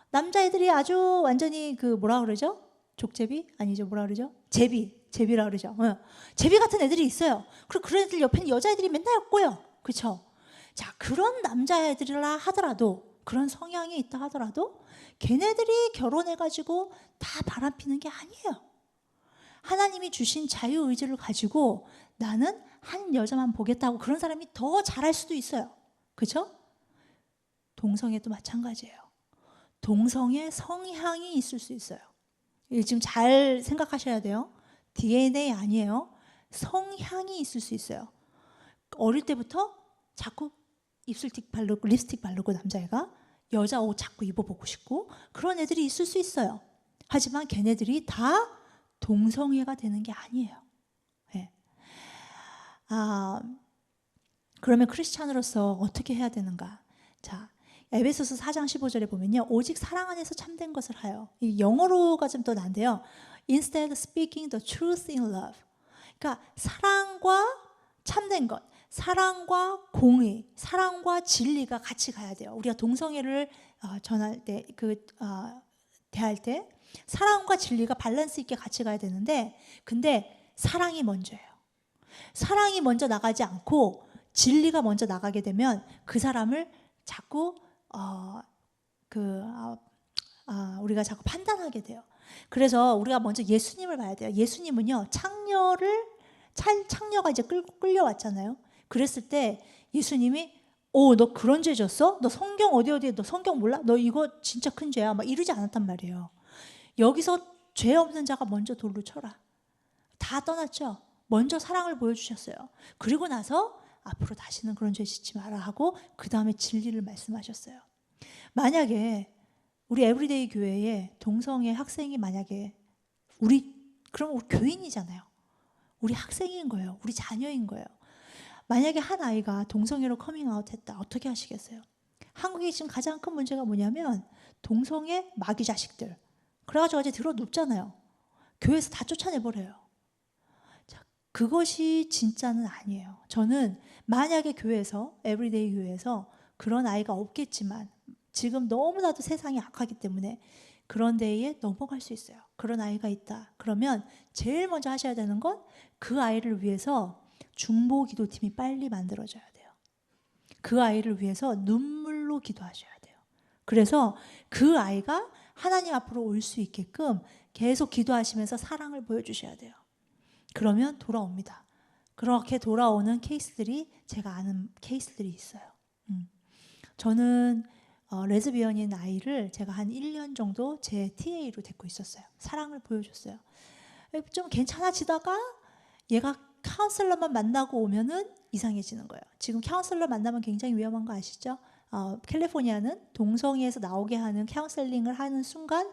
남자애들이 아주 완전히 그 뭐라 그러죠? 족제비? 아니죠, 뭐라 그러죠? 제비라 그러죠. 제비 같은 애들이 있어요. 그리고 그런 애들 옆에는 여자애들이 맨날 꼬여. 그렇죠? 자, 그런 남자애들이라 하더라도, 그런 성향이 있다 하더라도 걔네들이 결혼해가지고 다 바람피는 게 아니에요. 하나님이 주신 자유의지를 가지고 나는 한 여자만 보겠다고 그런 사람이 더 잘할 수도 있어요. 그렇죠? 동성애도 마찬가지예요. 동성애 성향이 있을 수 있어요. 지금 잘 생각하셔야 돼요. DNA 아니에요. 성향이 있을 수 있어요. 어릴 때부터 자꾸 입술틱 바르고 립스틱 바르고 남자애가 여자 옷 자꾸 입어보고 싶고 그런 애들이 있을 수 있어요. 하지만 걔네들이 다 동성애가 되는 게 아니에요. 네. 그러면 크리스찬으로서 어떻게 해야 되는가? 자, 에베소서 4장 15절에 보면요, 오직 사랑 안에서 참된 것을 하여. 이 영어로가 좀 더 난데요. Instead speaking the truth in love. 그러니까 사랑과 참된 것, 사랑과 공의, 사랑과 진리가 같이 가야 돼요. 우리가 동성애를 전할 때, 대할 때 사랑과 진리가 밸런스 있게 같이 가야 되는데, 근데 사랑이 먼저예요. 사랑이 먼저 나가지 않고 진리가 먼저 나가게 되면 그 사람을 자꾸 우리가 자꾸 판단하게 돼요. 그래서 우리가 먼저 예수님을 봐야 돼요. 예수님은요, 창녀가 이제 끌려왔잖아요. 그랬을 때 예수님이 너 그런 죄 졌어? 너 성경 어디 너 성경 몰라? 너 이거 진짜 큰 죄야. 막 이러지 않았단 말이에요. 여기서 죄 없는 자가 먼저 돌로 쳐라. 다 떠났죠. 먼저 사랑을 보여주셨어요. 그리고 나서 앞으로 다시는 그런 죄 짓지 마라 하고 그 다음에 진리를 말씀하셨어요. 만약에 우리 에브리데이 교회에 동성애 학생이 만약에 그럼 우리 교인이잖아요. 우리 학생인 거예요. 우리 자녀인 거예요. 만약에 한 아이가 동성애로 커밍아웃 했다. 어떻게 하시겠어요? 한국에 지금 가장 큰 문제가 뭐냐면 동성애 마귀 자식들. 그래가지고 어제 들어 눕잖아요. 교회에서 다 쫓아내버려요. 자, 그것이 진짜는 아니에요. 저는 만약에 교회에서, 에브리데이 교회에서 그런 아이가 없겠지만 지금 너무나도 세상이 악하기 때문에 그런 데에 넘어갈 수 있어요. 그런 아이가 있다. 그러면 제일 먼저 하셔야 되는 건 그 아이를 위해서 중보기도팀이 빨리 만들어져야 돼요. 그 아이를 위해서 눈물로 기도하셔야 돼요. 그래서 그 아이가 하나님 앞으로 올 수 있게끔 계속 기도하시면서 사랑을 보여주셔야 돼요. 그러면 돌아옵니다. 그렇게 돌아오는 케이스들이 제가 아는 케이스들이 있어요. 저는 레즈비언인 아이를 제가 한 1년 정도 제 TA로 데리고 있었어요. 사랑을 보여줬어요. 좀 괜찮아지다가 얘가 카운슬러만 만나고 오면은 이상해지는 거예요. 지금 카운슬러 만나면 굉장히 위험한 거 아시죠? 캘리포니아는 동성애에서 나오게 하는 카운셀링을 하는 순간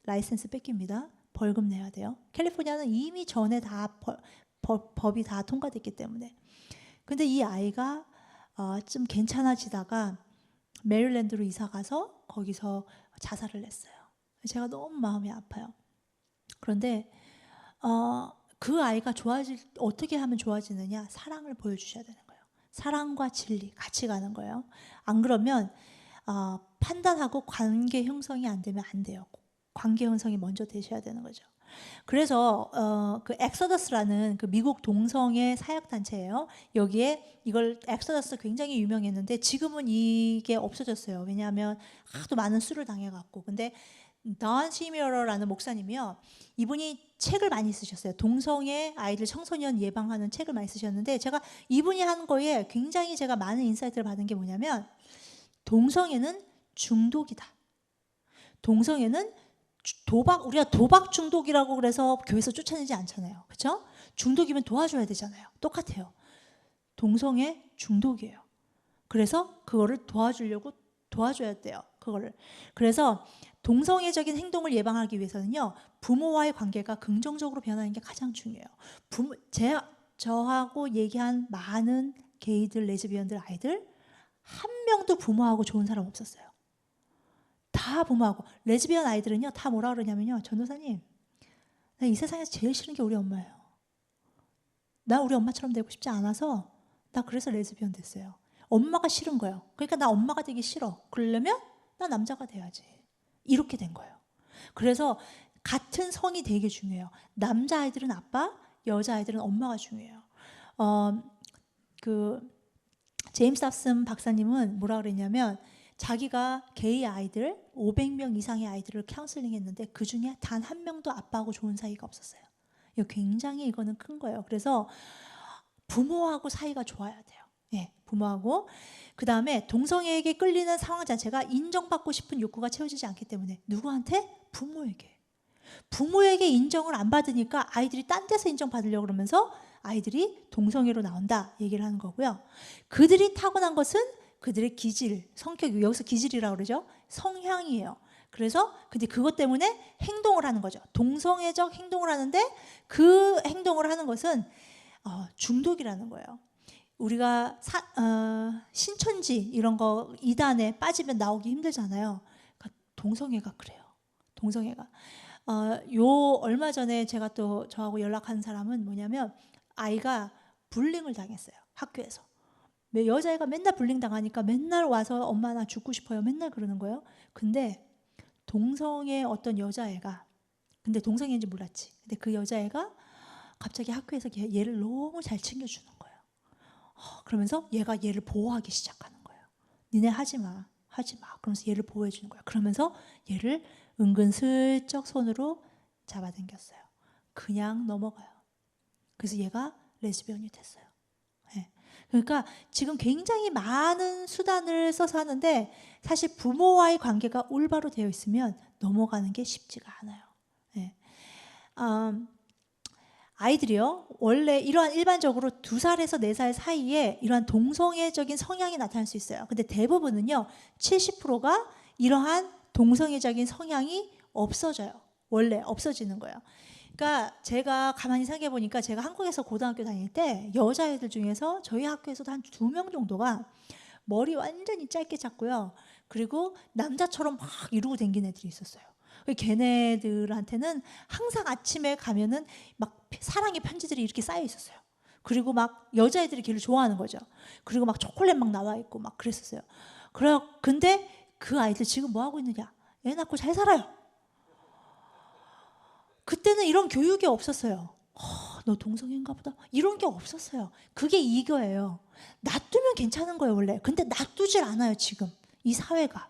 라이센스 뺏깁니다. 벌금 내야 돼요. 캘리포니아는 이미 전에 다 법이 다 통과됐기 때문에. 근데 이 아이가 좀 괜찮아지다가 메릴랜드로 이사 가서 거기서 자살을 했어요. 제가 너무 마음이 아파요. 그런데 그 아이가 어떻게 하면 좋아지느냐? 사랑을 보여주셔야 되는 거예요. 사랑과 진리 같이 가는 거예요. 안 그러면 판단하고 관계 형성이 안 되면 안 돼요. 관계 형성이 먼저 되셔야 되는 거죠. 그래서 그 엑소더스라는 그 미국 동성애 사역 단체예요. 여기에 이걸 엑소더스 굉장히 유명했는데 지금은 이게 없어졌어요. 왜냐하면 하도 많은 수를 당해갖고. 근데 던 시미어러라는 목사님이요. 이분이 책을 많이 쓰셨어요. 동성애 아이들 청소년 예방하는 책을 많이 쓰셨는데 제가 이분이 한 거에 굉장히 제가 많은 인사이트를 받은 게 뭐냐면 동성애는 중독이다. 동성애는 우리가 도박 중독이라고 그래서 교회에서 쫓아내지 않잖아요. 그렇죠? 중독이면 도와줘야 되잖아요. 똑같아요. 동성애 중독이에요. 그래서 그거를 도와줘야 돼요. 그거를. 그래서 동성애적인 행동을 예방하기 위해서는요. 부모와의 관계가 긍정적으로 변하는 게 가장 중요해요. 저하고 얘기한 많은 게이들, 레즈비언들 아이들 한 명도 부모하고 좋은 사람 없었어요. 다 부모하고. 레즈비언 아이들은요. 다 뭐라 그러냐면요. 전도사님, 나 이 세상에서 제일 싫은 게 우리 엄마예요. 나 우리 엄마처럼 되고 싶지 않아서 나 그래서 레즈비언 됐어요. 엄마가 싫은 거예요. 그러니까 나 엄마가 되기 싫어. 그러려면 나 남자가 돼야지. 이렇게 된 거예요. 그래서 같은 성이 되게 중요해요. 남자아이들은 아빠, 여자아이들은 엄마가 중요해요. 그 제임스 합슨 박사님은 뭐라 그랬냐면 자기가 게이 아이들 500명 이상의 아이들을 카운슬링 했는데 그중에 단 한 명도 아빠하고 좋은 사이가 없었어요. 이거 굉장히 이거는 큰 거예요. 그래서 부모하고 사이가 좋아야 돼요. 예, 부모하고. 그 다음에 동성애에게 끌리는 상황 자체가 인정받고 싶은 욕구가 채워지지 않기 때문에 누구한테? 부모에게 인정을 안 받으니까 아이들이 딴 데서 인정받으려고 그러면서 아이들이 동성애로 나온다 얘기를 하는 거고요. 그들이 타고난 것은 그들의 기질, 성격이, 여기서 기질이라고 그러죠. 성향이에요. 그래서 근데 그것 때문에 행동을 하는 거죠. 동성애적 행동을 하는데 그 행동을 하는 것은 중독이라는 거예요. 우리가 신천지 이런 거 이단에 빠지면 나오기 힘들잖아요. 그러니까 동성애가 그래요. 동성애가. 얼마 전에 제가 또 저하고 연락한 사람은 뭐냐면 아이가 불링을 당했어요. 학교에서. 여자애가 맨날 불링 당하니까 맨날 와서 엄마 나 죽고 싶어요. 맨날 그러는 거예요. 근데 동성애 어떤 여자애가, 근데 동성애인지 몰랐지. 근데 그 여자애가 갑자기 학교에서 얘를 너무 잘 챙겨주는 거예요. 그러면서 얘가 얘를 보호하기 시작하는 거예요. 니네 하지 마. 그러면서 얘를 보호해 주는 거예요. 그러면서 얘를 은근슬쩍 손으로 잡아당겼어요. 그냥 넘어가요. 그래서 얘가 레즈비언이 됐어요. 네. 그러니까 지금 굉장히 많은 수단을 써서 하는데 사실 부모와의 관계가 올바로 되어 있으면 넘어가는 게 쉽지가 않아요. 네. 아이들이요, 원래 이러한 일반적으로 2살에서 4살 사이에 이러한 동성애적인 성향이 나타날 수 있어요. 근데 대부분은요, 70%가 이러한 동성애적인 성향이 없어져요. 원래 없어지는 거예요. 그러니까 제가 가만히 생각해 보니까 제가 한국에서 고등학교 다닐 때 여자애들 중에서 저희 학교에서도 한 2명 정도가 머리 완전히 짧게 잡고요. 그리고 남자처럼 막 이러고 다니는 애들이 있었어요. 걔네들한테는 항상 아침에 가면은 막 사랑의 편지들이 이렇게 쌓여 있었어요. 그리고 막 여자애들이 걔를 좋아하는 거죠. 그리고 막 초콜릿 막 나와 있고 막 그랬었어요. 근데 그 아이들 지금 뭐 하고 있느냐? 애 낳고 잘 살아요. 그때는 이런 교육이 없었어요. 너 동성애인가 보다. 이런 게 없었어요. 그게 이거예요. 놔두면 괜찮은 거예요, 원래. 근데 놔두질 않아요, 지금. 이 사회가.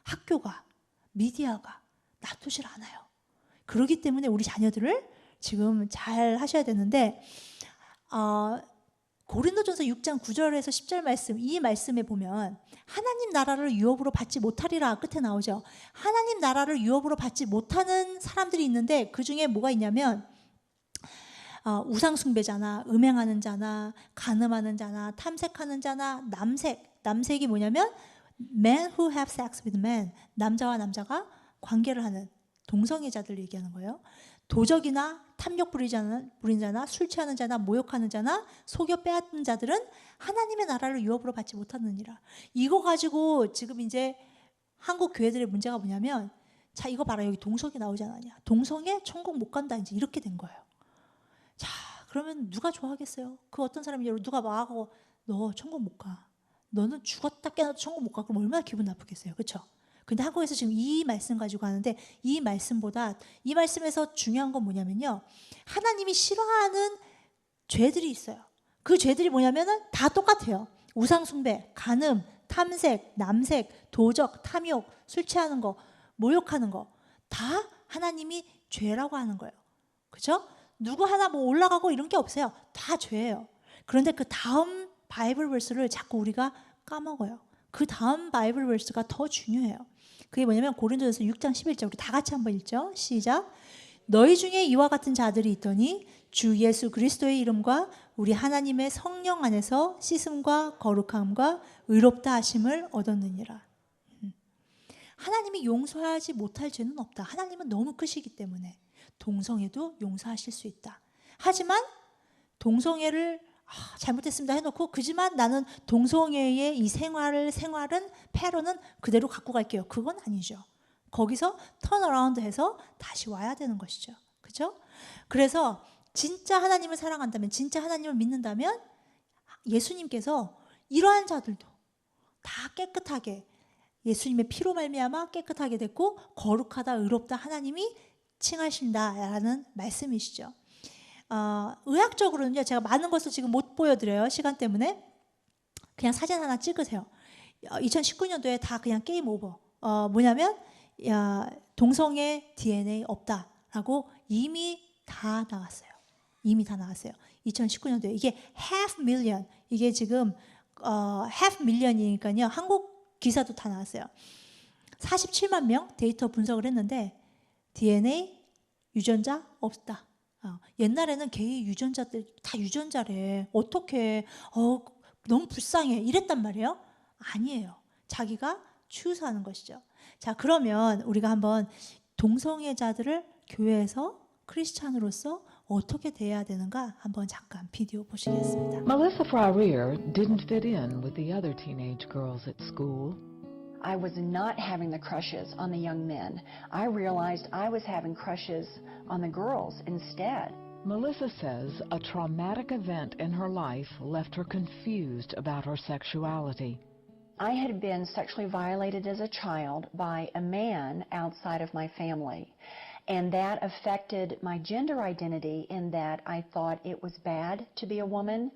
학교가, 미디어가 놔두질 않아요. 그렇기 때문에 우리 자녀들을 지금 잘 하셔야 되는데 고린도전서 6장 9절에서 10절 말씀, 이 말씀에 보면 하나님 나라를 유업으로 받지 못하리라 끝에 나오죠. 하나님 나라를 유업으로 받지 못하는 사람들이 있는데 그 중에 뭐가 있냐면 우상 숭배자나 음행하는 자나 간음하는 자나 탐색하는 자나 남색이 뭐냐면 men who have sex with men, 남자와 남자가 관계를 하는 동성애자들 얘기하는 거예요. 도적이나 탐욕 부리는 자나 술 취하는 자나 모욕하는 자나 속여 빼앗는 자들은 하나님의 나라를 유업으로 받지 못하느니라. 이거 가지고 지금 이제 한국 교회들의 문제가 뭐냐면 자 이거 봐라 여기 동성애 나오지 않았냐. 동성애 천국 못 간다 이제 이렇게 된 거예요. 자 그러면 누가 좋아하겠어요? 그 어떤 사람이 누가 막하고 너 천국 못 가. 너는 죽었다 깨어나도 천국 못 가. 그럼 얼마나 기분 나쁘겠어요. 그렇죠? 근데 한국에서 지금 이 말씀 가지고 하는데 이 말씀보다 이 말씀에서 중요한 건 뭐냐면요. 하나님이 싫어하는 죄들이 있어요. 그 죄들이 뭐냐면은 다 똑같아요. 우상 숭배, 간음, 탐색, 남색, 도적, 탐욕, 술 취하는 거, 모욕하는 거 다 하나님이 죄라고 하는 거예요. 그렇죠? 누구 하나 뭐 올라가고 이런 게 없어요. 다 죄예요. 그런데 그 다음 바이블 verse를 자꾸 우리가 까먹어요. 그 다음 바이블 verse가 더 중요해요. 그게 뭐냐면 고린도전서 6장 11절 우리 다 같이 한번 읽죠. 시작. 너희 중에 이와 같은 자들이 있더니 주 예수 그리스도의 이름과 우리 하나님의 성령 안에서 씻음과 거룩함과 의롭다 하심을 얻었느니라. 하나님이 용서하지 못할 죄는 없다. 하나님은 너무 크시기 때문에 동성애도 용서하실 수 있다. 하지만 동성애를 잘못했습니다 해놓고 그지만 나는 동성애의 이 생활은 패러는 그대로 갖고 갈게요. 그건 아니죠. 거기서 턴어라운드 해서 다시 와야 되는 것이죠. 그렇죠? 그래서 진짜 하나님을 사랑한다면 진짜 하나님을 믿는다면 예수님께서 이러한 자들도 다 깨끗하게 예수님의 피로 말미암아 깨끗하게 됐고 거룩하다 의롭다 하나님이 칭하신다라는 말씀이시죠. 의학적으로는요. 제가 많은 것을 지금 못 보여드려요. 시간 때문에. 그냥 사진 하나 찍으세요. 2019년도에 다 그냥 게임 오버. 뭐냐면 동성애 DNA 없다라고 이미 다 나왔어요. 이미 다 나왔어요. 2019년도에. 이게 half million. 이게 지금 half million이니까요. 한국 기사도 다 나왔어요. 47만 명 데이터 분석을 했는데 DNA 유전자 없다. 옛날에는 게이 유전자들 다 유전자래. 어떻게 너무 불쌍해 이랬단 말이에요. 아니에요. 자기가 추수하는 것이죠. 자 그러면 우리가 한번 동성애자들을 교회에서 크리스찬으로서 어떻게 대해야 되는가 한번 잠깐 비디오 보시겠습니다. Melissa Frarier didn't fit in with the other teenage girls at school. I was not having the crushes on the young men. I realized I was having crushes on the girls instead. Melissa says a traumatic event in her life left her confused about her sexuality. I had been sexually violated as a child by a man outside of my family. And that affected my gender identity in that I thought it was bad to be a woman,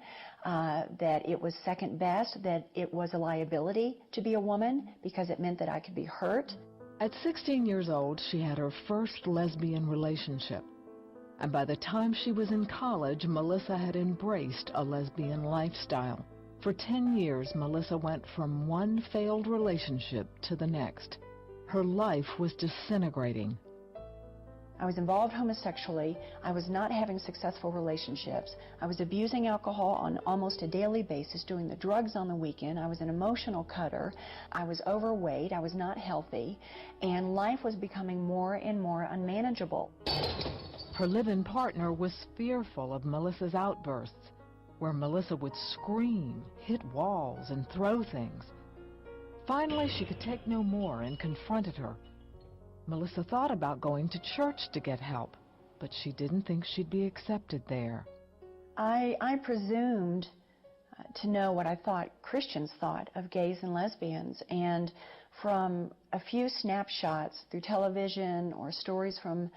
that it was second best, that it was a liability to be a woman because it meant that I could be hurt. At 16 years old, she had her first lesbian relationship. And by the time she was in college, Melissa had embraced a lesbian lifestyle. For 10 years, Melissa went from one failed relationship to the next. Her life was disintegrating. I was involved homosexually. I was not having successful relationships. I was abusing alcohol on almost a daily basis, doing the drugs on the weekend. I was an emotional cutter. I was overweight. I was not healthy. And life was becoming more and more unmanageable. Her live-in partner was fearful of Melissa's outbursts, where Melissa would scream, hit walls, and throw things. Finally, she could take no more and confronted her. Melissa thought about going to church to get help, but she didn't think she'd be accepted there. I presumed to know what I thought Christians thought of gays and lesbians, and from a few snapshots through television or stories from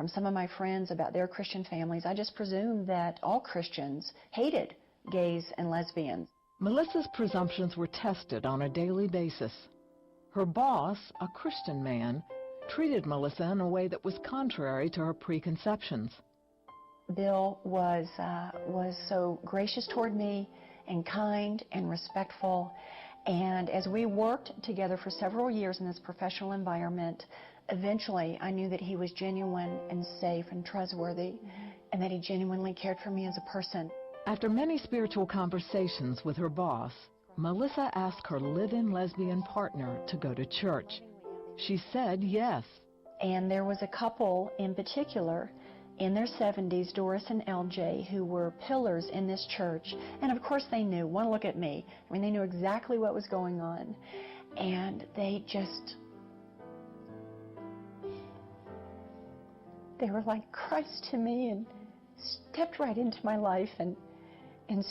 some of my friends about their Christian families, I just presumed that all Christians hated gays and lesbians. Melissa's presumptions were tested on a daily basis. Her boss, a Christian man, treated Melissa in a way that was contrary to her preconceptions. Bill was so gracious toward me and kind and respectful. And as we worked together for several years in this professional environment, eventually I knew that he was genuine and safe and trustworthy, and that he genuinely cared for me as a person. After many spiritual conversations with her boss, Melissa asked her live-in lesbian partner to go to church. She said yes. And there was a couple in particular in their 70s, Doris and LJ, who were pillars in this church. And of course they knew, one look at me, I mean, they knew exactly what was going on. And they were like Christ to me and stepped right into my life and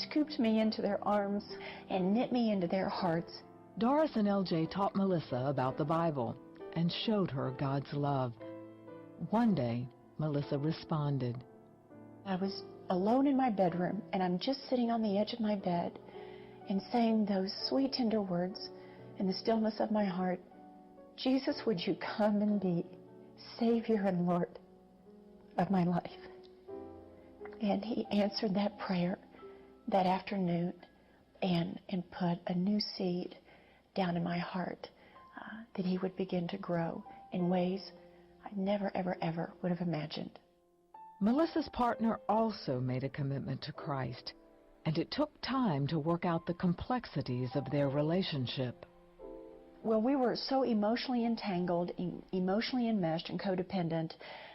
scooped me into their arms and knit me into their hearts. Doris and LJ taught Melissa about the Bible and showed her God's love. One day, Melissa responded. I was alone in my bedroom, and I'm just sitting on the edge of my bed and saying those sweet, tender words in the stillness of my heart. Jesus, would you come and be Savior and Lord of my life? And he answered that prayer that afternoon and put a new seed down in my heart that he would begin to grow in ways I never, ever, ever would have imagined. Melissa's partner also made a commitment to Christ, and it took time to work out the complexities of their relationship. Well, we were so emotionally entangled, emotionally enmeshed and codependent.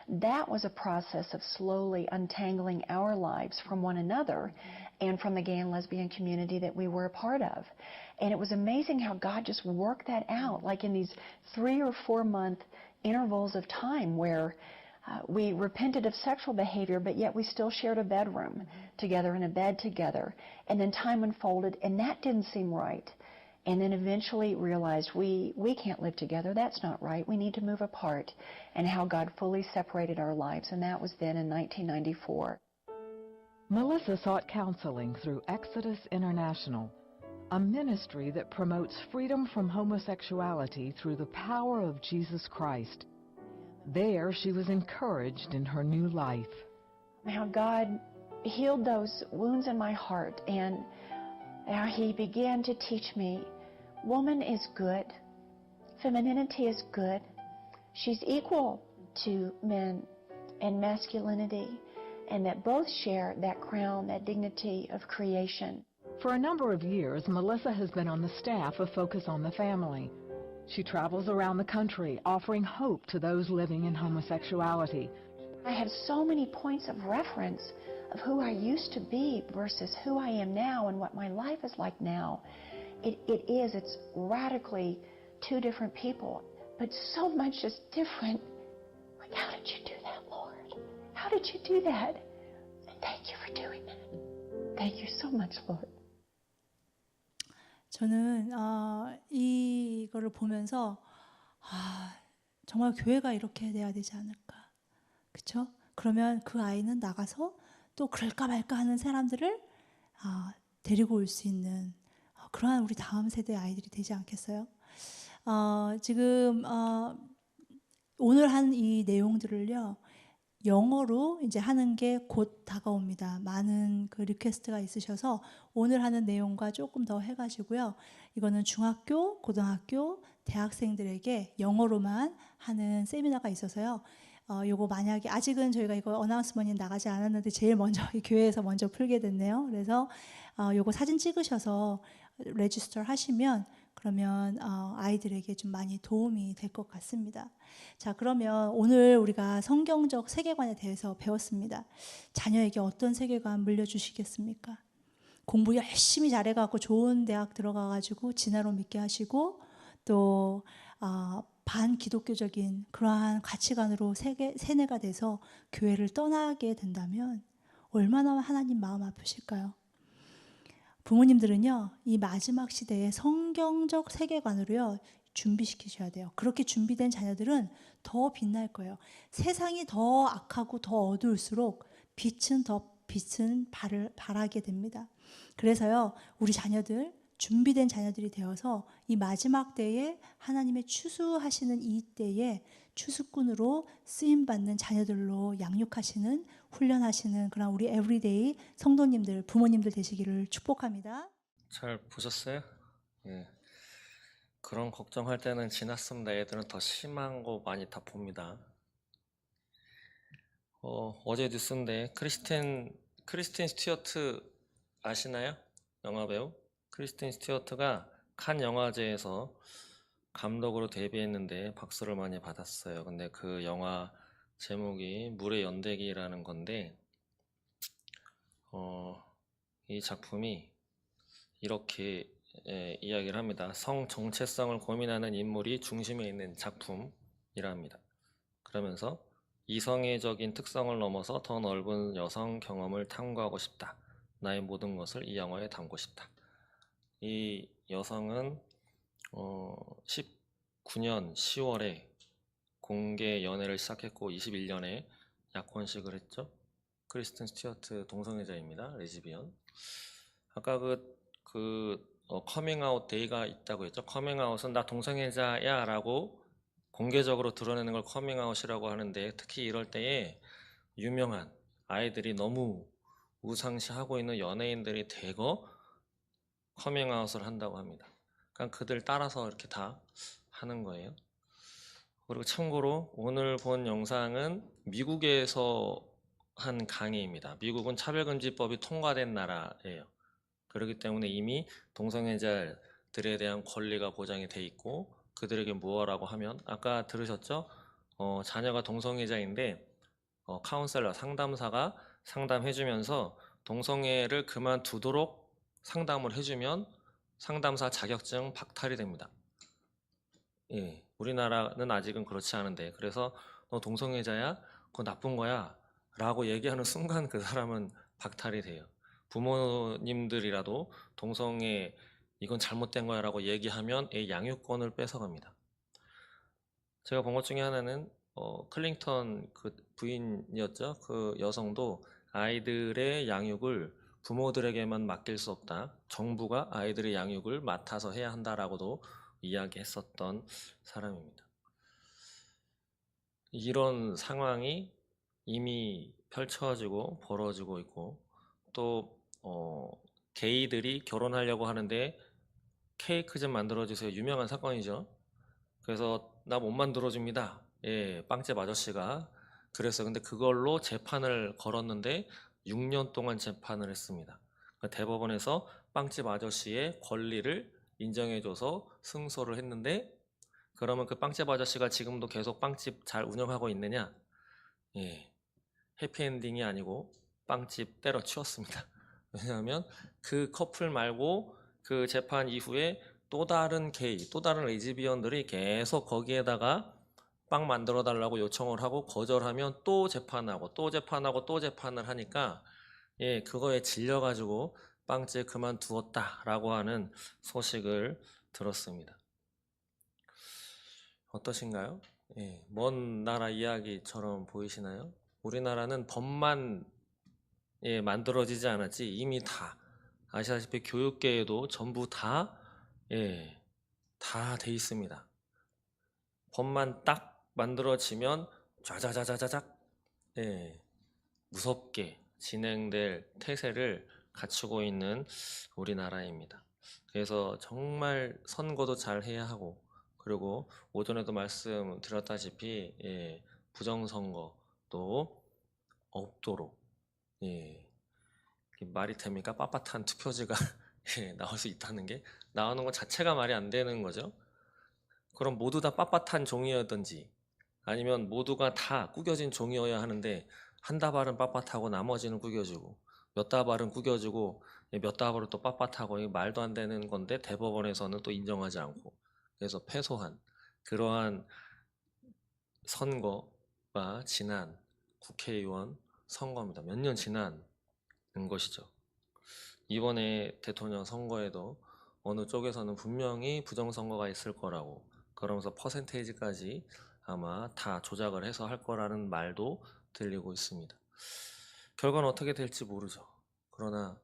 That was a process of slowly untangling our lives from one another and from the gay and lesbian community that we were a part of. And it was amazing how God just worked that out, like in these 3 or 4 month intervals of time where we repented of sexual behavior, but yet we still shared a bedroom together and a bed together. And then time unfolded, and that didn't seem right. And then eventually realized we can't live together. That's not right. We need to move apart. And how God fully separated our lives. And that was then in 1994. Melissa sought counseling through Exodus International, a ministry that promotes freedom from homosexuality through the power of Jesus Christ. There, she was encouraged in her new life. How God healed those wounds in my heart, and how he began to teach me, woman is good, femininity is good, she's equal to men and masculinity, and that both share that crown, that dignity of creation. For a number of years, Melissa has been on the staff of Focus on the Family. She travels around the country offering hope to those living in homosexuality. I have so many points of reference of who I used to be versus who I am now and what my life is like now. It's radically two different people, but so much is different. Like, how did you do that, Lord? How did you do that? And thank you for doing that. Thank you so much, Lord. 저는 이거를 보면서 정말 교회가 이렇게 돼야 되지 않을까, 그렇죠? 그러면 그 아이는 나가서 또 그럴까 말까 하는 사람들을 데리고 올 수 있는 그러한 우리 다음 세대 아이들이 되지 않겠어요? 지금 오늘 한 이 내용들을요, 영어로 이제 하는 게 곧 다가옵니다. 많은 그 리퀘스트가 있으셔서 오늘 하는 내용과 조금 더 해가지고요. 이거는 중학교, 고등학교, 대학생들에게 영어로만 하는 세미나가 있어서요. 요거 만약에 아직은 저희가 이거 어나운스먼이 나가지 않았는데 제일 먼저 이 교회에서 먼저 풀게 됐네요. 그래서 요거 사진 찍으셔서 레지스터 하시면 그러면 아이들에게 좀 많이 도움이 될 것 같습니다. 자, 그러면 오늘 우리가 성경적 세계관에 대해서 배웠습니다. 자녀에게 어떤 세계관 물려주시겠습니까? 공부 열심히 잘해갖고 좋은 대학 들어가가지고 진화론 믿게 하시고 또 반기독교적인 그러한 가치관으로 세뇌가 돼서 교회를 떠나게 된다면 얼마나 하나님 마음 아프실까요? 부모님들은요, 이 마지막 시대에 성경적 세계관으로요 준비시키셔야 돼요. 그렇게 준비된 자녀들은 더 빛날 거예요. 세상이 더 악하고 더 어두울수록 빛은 발하게 됩니다. 그래서요, 우리 자녀들 준비된 자녀들이 되어서 이 마지막 때에 하나님의 추수하시는 이 때에 추수꾼으로 쓰임받는 자녀들로 양육하시는, 훈련하시는 그런 우리 에브리데이 성도님들, 부모님들 되시기를 축복합니다. 잘 보셨어요? 예. 그런 걱정할 때는 지났습니다. 애들은 더 심한 거 많이 다 봅니다. 어제 뉴스인데 크리스틴 스튜어트 아시나요? 영화배우 크리스틴 스튜어트가 칸 영화제에서 감독으로 데뷔했는데 박수를 많이 받았어요. 근데 그 영화 제목이 물의 연대기라는 건데 이 작품이 이렇게 이야기를 합니다. 성 정체성을 고민하는 인물이 중심에 있는 작품이랍니다. 그러면서 이성애적인 특성을 넘어서 더 넓은 여성 경험을 탐구하고 싶다. 나의 모든 것을 이 영화에 담고 싶다. 이 여성은 19년 10월에 공개 연애를 시작했고 21년에 약혼식을 했죠. 크리스틴 스튜어트 동성애자입니다. 레즈비언. 아까 커밍아웃 데이가 있다고 했죠. 커밍아웃은 나 동성애자야 라고 공개적으로 드러내는 걸 커밍아웃이라고 하는데, 특히 이럴 때에 유명한 아이들이 너무 우상시하고 있는 연예인들이 대거 커밍아웃을 한다고 합니다. 그러니까 그들 따라서 이렇게 다 하는 거예요. 그리고 참고로 오늘 본 영상은 미국에서 한 강의입니다. 미국은 차별금지법이 통과된 나라예요. 그렇기 때문에 이미 동성애자들에 대한 권리가 보장이 돼 있고, 그들에게 무엇라고 하면 아까 들으셨죠? 자녀가 동성애자인데 카운셀러, 상담사가 상담해주면서 동성애를 그만두도록 상담을 해주면 상담사 자격증 박탈이 됩니다. 예, 우리나라는 아직은 그렇지 않은데, 그래서 너 동성애자야? 그거 나쁜 거야 라고 얘기하는 순간 그 사람은 박탈이 돼요. 부모님들이라도 동성애 이건 잘못된 거야 라고 얘기하면 애 양육권을 뺏어갑니다. 제가 본 것 중에 하나는 클링턴 그 부인이었죠. 그 여성도 아이들의 양육을 부모들에게만 맡길 수 없다. 정부가 아이들의 양육을 맡아서 해야 한다라고도 이야기했었던 사람입니다. 이런 상황이 이미 펼쳐지고 벌어지고 있고, 또 게이들이 결혼하려고 하는데 케이크 좀 만들어주세요. 유명한 사건이죠. 그래서 나 못 만들어줍니다. 예, 빵집 아저씨가. 그래서 근데 그걸로 재판을 걸었는데 6년 동안 재판을 했습니다. 그러니까 대법원에서 빵집 아저씨의 권리를 인정해줘서 승소를 했는데, 그러면 그 빵집 아저씨가 지금도 계속 빵집 잘 운영하고 있느냐? 예, 해피엔딩이 아니고 빵집 때려치웠습니다. 왜냐하면 그 커플 말고 그 재판 이후에 또 다른 게이, 또 다른 레즈비언들이 계속 거기에다가 빵 만들어 달라고 요청을 하고 거절하면 또 재판하고 또 재판하고 또 재판을 하니까, 예, 그거에 질려가지고 빵집 그만두었다라고 하는 소식을 들었습니다. 어떠신가요? 예, 먼 나라 이야기처럼 보이시나요? 우리나라는 법만 만들어지지 않았지 이미 다 아시다시피 교육계에도 전부 다 돼 있습니다. 법만 딱 만들어지면 좌자자자자작 무섭게 진행될 태세를 갖추고 있는 우리나라입니다. 그래서 정말 선거도 잘 해야 하고, 그리고 오전에도 말씀드렸다시피 부정선거도 없도록, 말이 됩니까? 빳빳한 투표지가 나올 수 있다는 게, 나오는 것 자체가 말이 안 되는 거죠. 그럼 모두 다 빳빳한 종이었든지, 아니면 모두가 다 구겨진 종이어야 하는데 한 다발은 빳빳하고 나머지는 구겨지고, 몇 다발은 구겨지고 몇 다발은 또 빳빳하고, 이게 말도 안 되는 건데 대법원에서는 또 인정하지 않고, 그래서 패소한 그러한 선거가 지난 국회의원 선거입니다. 몇 년 지난 것이죠. 이번에 대통령 선거에도 어느 쪽에서는 분명히 부정선거가 있을 거라고, 그러면서 퍼센테이지까지 아마 다 조작을 해서 할 거라는 말도 들리고 있습니다. 결과는 어떻게 될지 모르죠. 그러나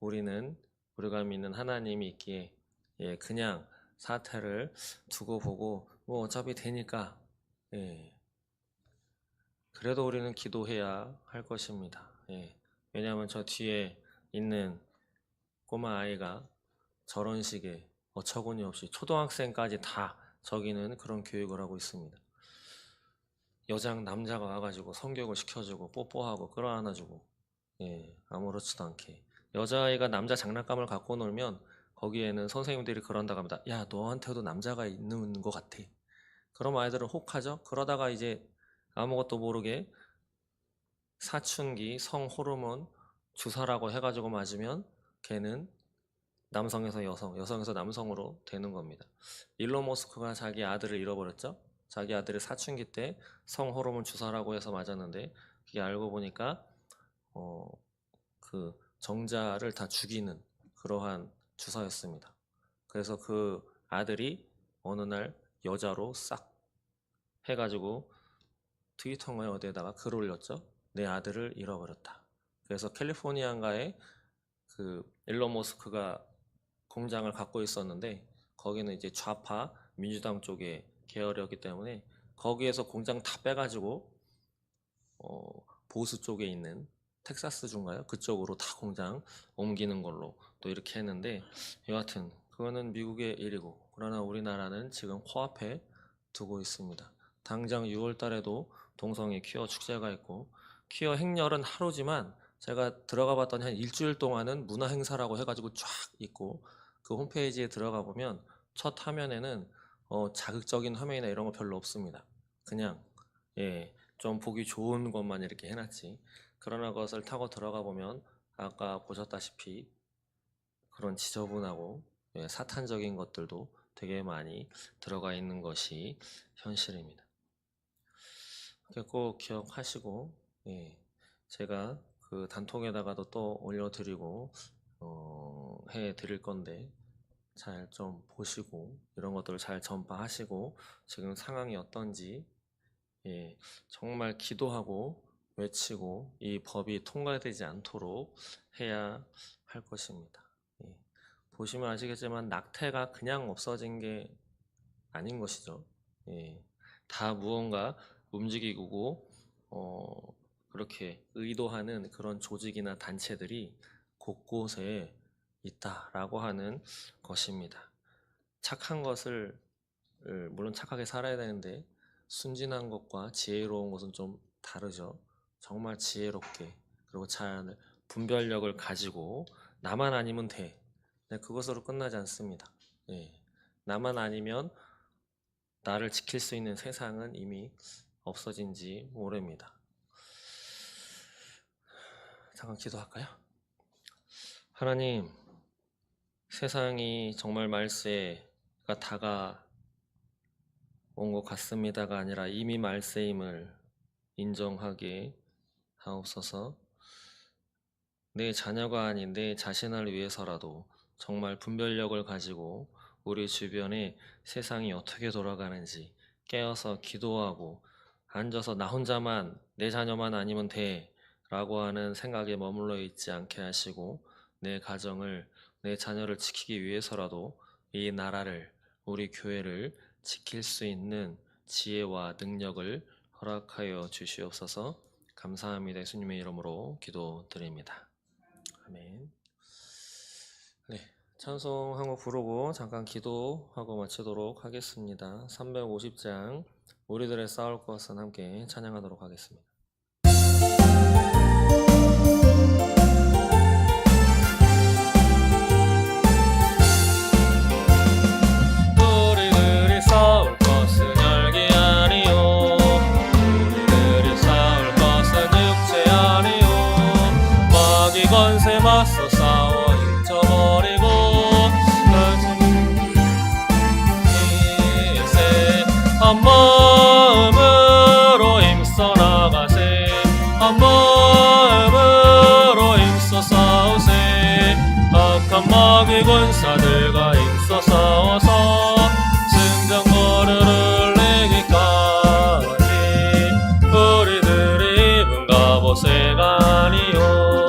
우리는 우리가 믿는 하나님이 있기에 그냥 사태를 두고 보고 뭐 어차피 되니까 그래도 우리는 기도해야 할 것입니다. 왜냐하면 저 뒤에 있는 꼬마 아이가 저런 식의 어처구니 없이 초등학생까지 다 저기는 그런 교육을 하고 있습니다. 여장 남자가 와가지고 성교육을 시켜주고 뽀뽀하고 끌어안아주고 아무렇지도 않게 여자아이가 남자 장난감을 갖고 놀면 거기에는 선생님들이 그런다고 합니다. 야, 너한테도 남자가 있는 것 같아. 그럼 아이들은 혹하죠. 그러다가 이제 아무것도 모르게 사춘기 성 호르몬 주사라고 해가지고 맞으면 걔는 남성에서 여성, 여성에서 남성으로 되는 겁니다. 일론 머스크가 자기 아들을 잃어버렸죠. 자기 아들이 사춘기 때 성 호르몬 주사라고 해서 맞았는데 그게 알고 보니까 그 정자를 다 죽이는 그러한 주사였습니다. 그래서 그 아들이 어느 날 여자로 싹 해가지고 트위터인가요 어디에다가 글을 올렸죠. 내 아들을 잃어버렸다. 그래서 캘리포니아인가에 그 일론 머스크가 공장을 갖고 있었는데 거기는 이제 좌파 민주당 쪽의 계열이었기 때문에 거기에서 공장 다 빼가지고 보수 쪽에 있는 텍사스주인가요? 그쪽으로 다 공장 옮기는 걸로 또 이렇게 했는데 여하튼 그거는 미국의 일이고 그러나 우리나라는 지금 코앞에 두고 있습니다. 당장 6월 달에도 동성애 퀴어 축제가 있고 퀴어 행렬은 하루지만 제가 들어가 봤더니 한 일주일 동안은 문화 행사라고 해가지고 쫙 있고 그 홈페이지에 들어가 보면 첫 화면에는 자극적인 화면이나 이런 거 별로 없습니다. 그냥 좀 보기 좋은 것만 이렇게 해놨지. 그러나 그것을 타고 들어가 보면 아까 보셨다시피 그런 지저분하고 사탄적인 것들도 되게 많이 들어가 있는 것이 현실입니다. 꼭 기억하시고 제가 그 단톡에다가도 또 올려드리고 해드릴 건데 잘 좀 보시고 이런 것들을 잘 전파하시고 지금 상황이 어떤지 정말 기도하고 외치고 이 법이 통과되지 않도록 해야 할 것입니다. 보시면 아시겠지만 낙태가 그냥 없어진 게 아닌 것이죠. 다 무언가 움직이고 그렇게 의도하는 그런 조직이나 단체들이 곳곳에 있다라고 하는 것입니다. 착한 것을 물론 착하게 살아야 되는데 순진한 것과 지혜로운 것은 좀 다르죠. 정말 지혜롭게 그리고 잘 분별력을 가지고 나만 아니면 돼. 그것으로 끝나지 않습니다. 나만 아니면 나를 지킬 수 있는 세상은 이미 없어진 지 오래입니다. 잠깐 기도할까요? 하나님, 세상이 정말 말세가 다가온 것 같습니다가 아니라 이미 말세임을 인정하게 하옵소서. 내 자녀가 아닌 내 자신을 위해서라도 정말 분별력을 가지고 우리 주변에 세상이 어떻게 돌아가는지 깨어서 기도하고 앉아서 나 혼자만 내 자녀만 아니면 돼 라고 하는 생각에 머물러 있지 않게 하시고 내 가정을 내 자녀를 지키기 위해서라도 이 나라를 우리 교회를 지킬 수 있는 지혜와 능력을 허락하여 주시옵소서. 감사합니다. 예수님의 이름으로 기도드립니다. 아멘. 찬송 한 곡 부르고 잠깐 기도하고 마치도록 하겠습니다. 350장 우리들의 싸울 것은 함께 찬양하도록 하겠습니다. 우리들이 싸울 것은 혈기 아니요 우리들이 싸울 것은 육체 아니요 마귀 권세 맞서 싸워 잊어버리고 한 마음으로 힘써 나가세 한 마음으로 힘써 싸우세 악한 마귀 군사들과 힘써 싸워서 승전거를 내기까지 우리들이 입은 갑옷의 아니요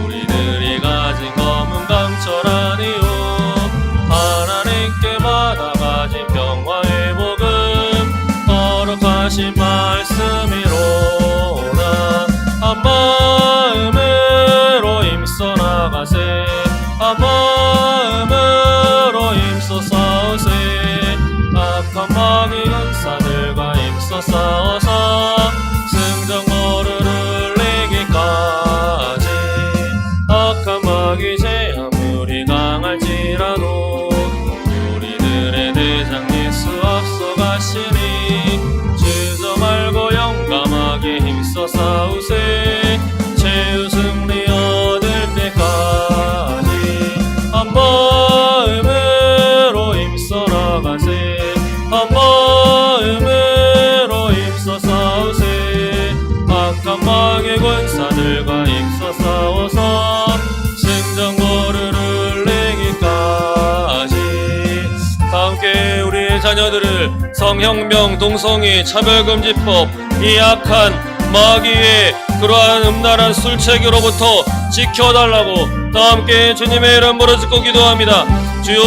우리들이 가진 검은 강철 악한 마귀의 권사들과 힘써 싸워서 승전거를 내기까지 다 함께 우리 자녀들을 성형명, 동성애, 차별금지법, 이 악한 마귀의 그러한 음란한 술책으로부터 지켜달라고 다 함께 주님의 이름으로 짓고 기도합니다. 주여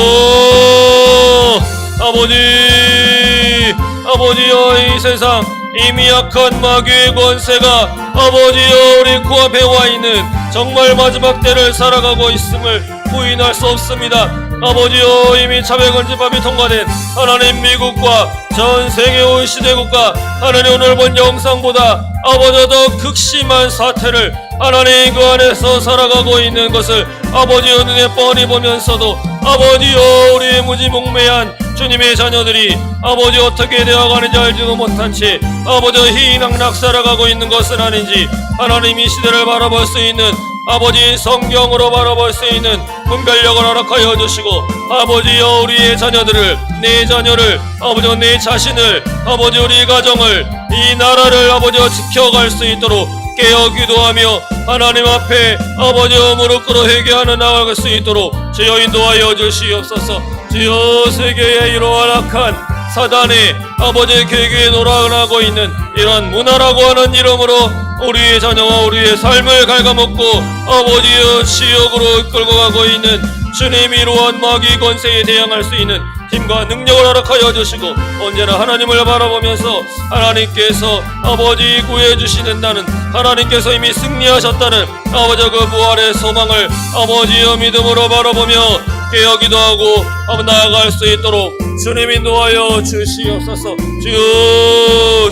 아버지여 이 세상 이미 악한 마귀의 권세가 아버지여 우리 코앞에 와있는 정말 마지막 때를 살아가고 있음을 부인할 수 없습니다. 아버지여 이미 차별금지법이 통과된 하나님 미국과 전 세계 OECD 국가 하나님 오늘 본 영상보다 아버지여 더 극심한 사태를 하나님 그 안에서 살아가고 있는 것을 아버지여 눈에 뻔히 보면서도 아버지여 우리 무지몽매한 주님의 자녀들이 아버지 어떻게 되어가는지 알지도 못한 채 아버지 희낙낙 살아가고 있는 것은 아닌지 하나님 이 시대를 바라볼 수 있는 아버지 성경으로 바라볼 수 있는 분별력을 허락하여 주시고 아버지여 우리의 자녀들을 내 자녀를 아버지여 내 자신을 아버지 우리 가정을 이 나라를 아버지여 지켜갈 수 있도록 깨어 기도하며 하나님 앞에 아버지여 무릎 꿇어 회개하는 나아갈 수 있도록 주여 인도하여 주시옵소서. 주여 세계에 이러한 악한 사단의 아버지의 계획에 놀아나고 있는 이러한 문화라고 하는 이름으로 우리의 자녀와 우리의 삶을 갉아먹고 아버지의 지역으로 이끌고 가고 있는 주님 이러한 마귀 권세에 대항할 수 있는 힘과 능력을 허락하여 주시고 언제나 하나님을 바라보면서 하나님께서 아버지 구해주시는 나는 하나님께서 이미 승리하셨다는 아버지 그 부활의 소망을 아버지의 믿음으로 바라보며 깨어 기도하고 나아갈 수 있도록 주님 인도하여 주시옵소서. 주여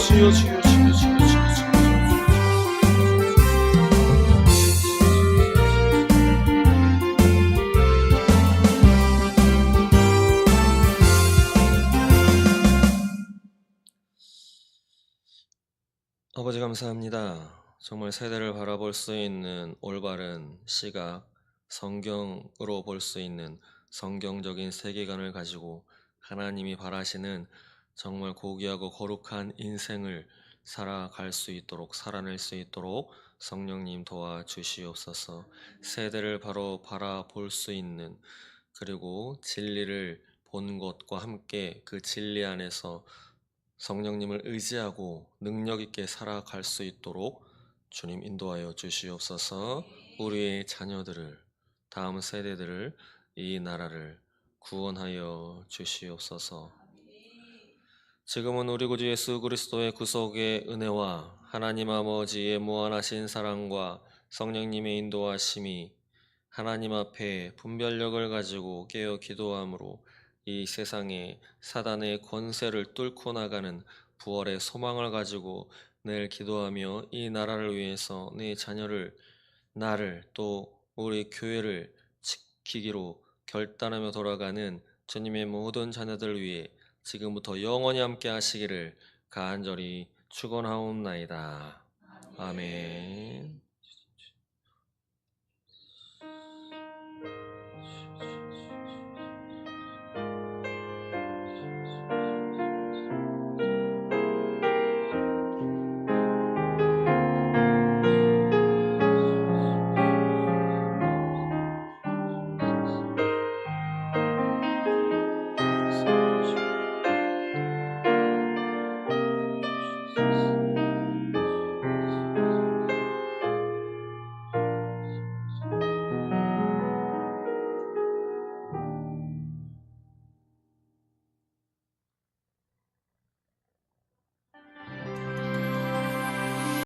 아버지 감사합니다. 정말 세대를 바라볼 수 있는 올바른 시각, 성경으로 볼 수 있는 성경적인 세계관을 가지고 하나님이 바라시는 정말 고귀하고 거룩한 인생을 살아갈 수 있도록 살아낼 수 있도록 성령님 도와주시옵소서. 세대를 바로 바라볼 수 있는 그리고 진리를 본 것과 함께 그 진리 안에서 성령님을 의지하고 능력 있게 살아갈 수 있도록 주님 인도하여 주시옵소서. 우리의 자녀들을 다음 세대들을 이 나라를 구원하여 주시옵소서. 지금은 우리 구주 예수 그리스도의 구속의 은혜와 하나님 아버지의 무한하신 사랑과 성령님의 인도하심이 하나님 앞에 분별력을 가지고 깨어 기도함으로 이 세상에 사단의 권세를 뚫고 나가는 부활의 소망을 가지고 늘 기도하며 이 나라를 위해서 내 자녀를 나를 또 우리 교회를 지키기로 결단하며 돌아가는 주님의 모든 자녀들을 위해 지금부터 영원히 함께 하시기를 간절히 축원하옵나이다. 아멘.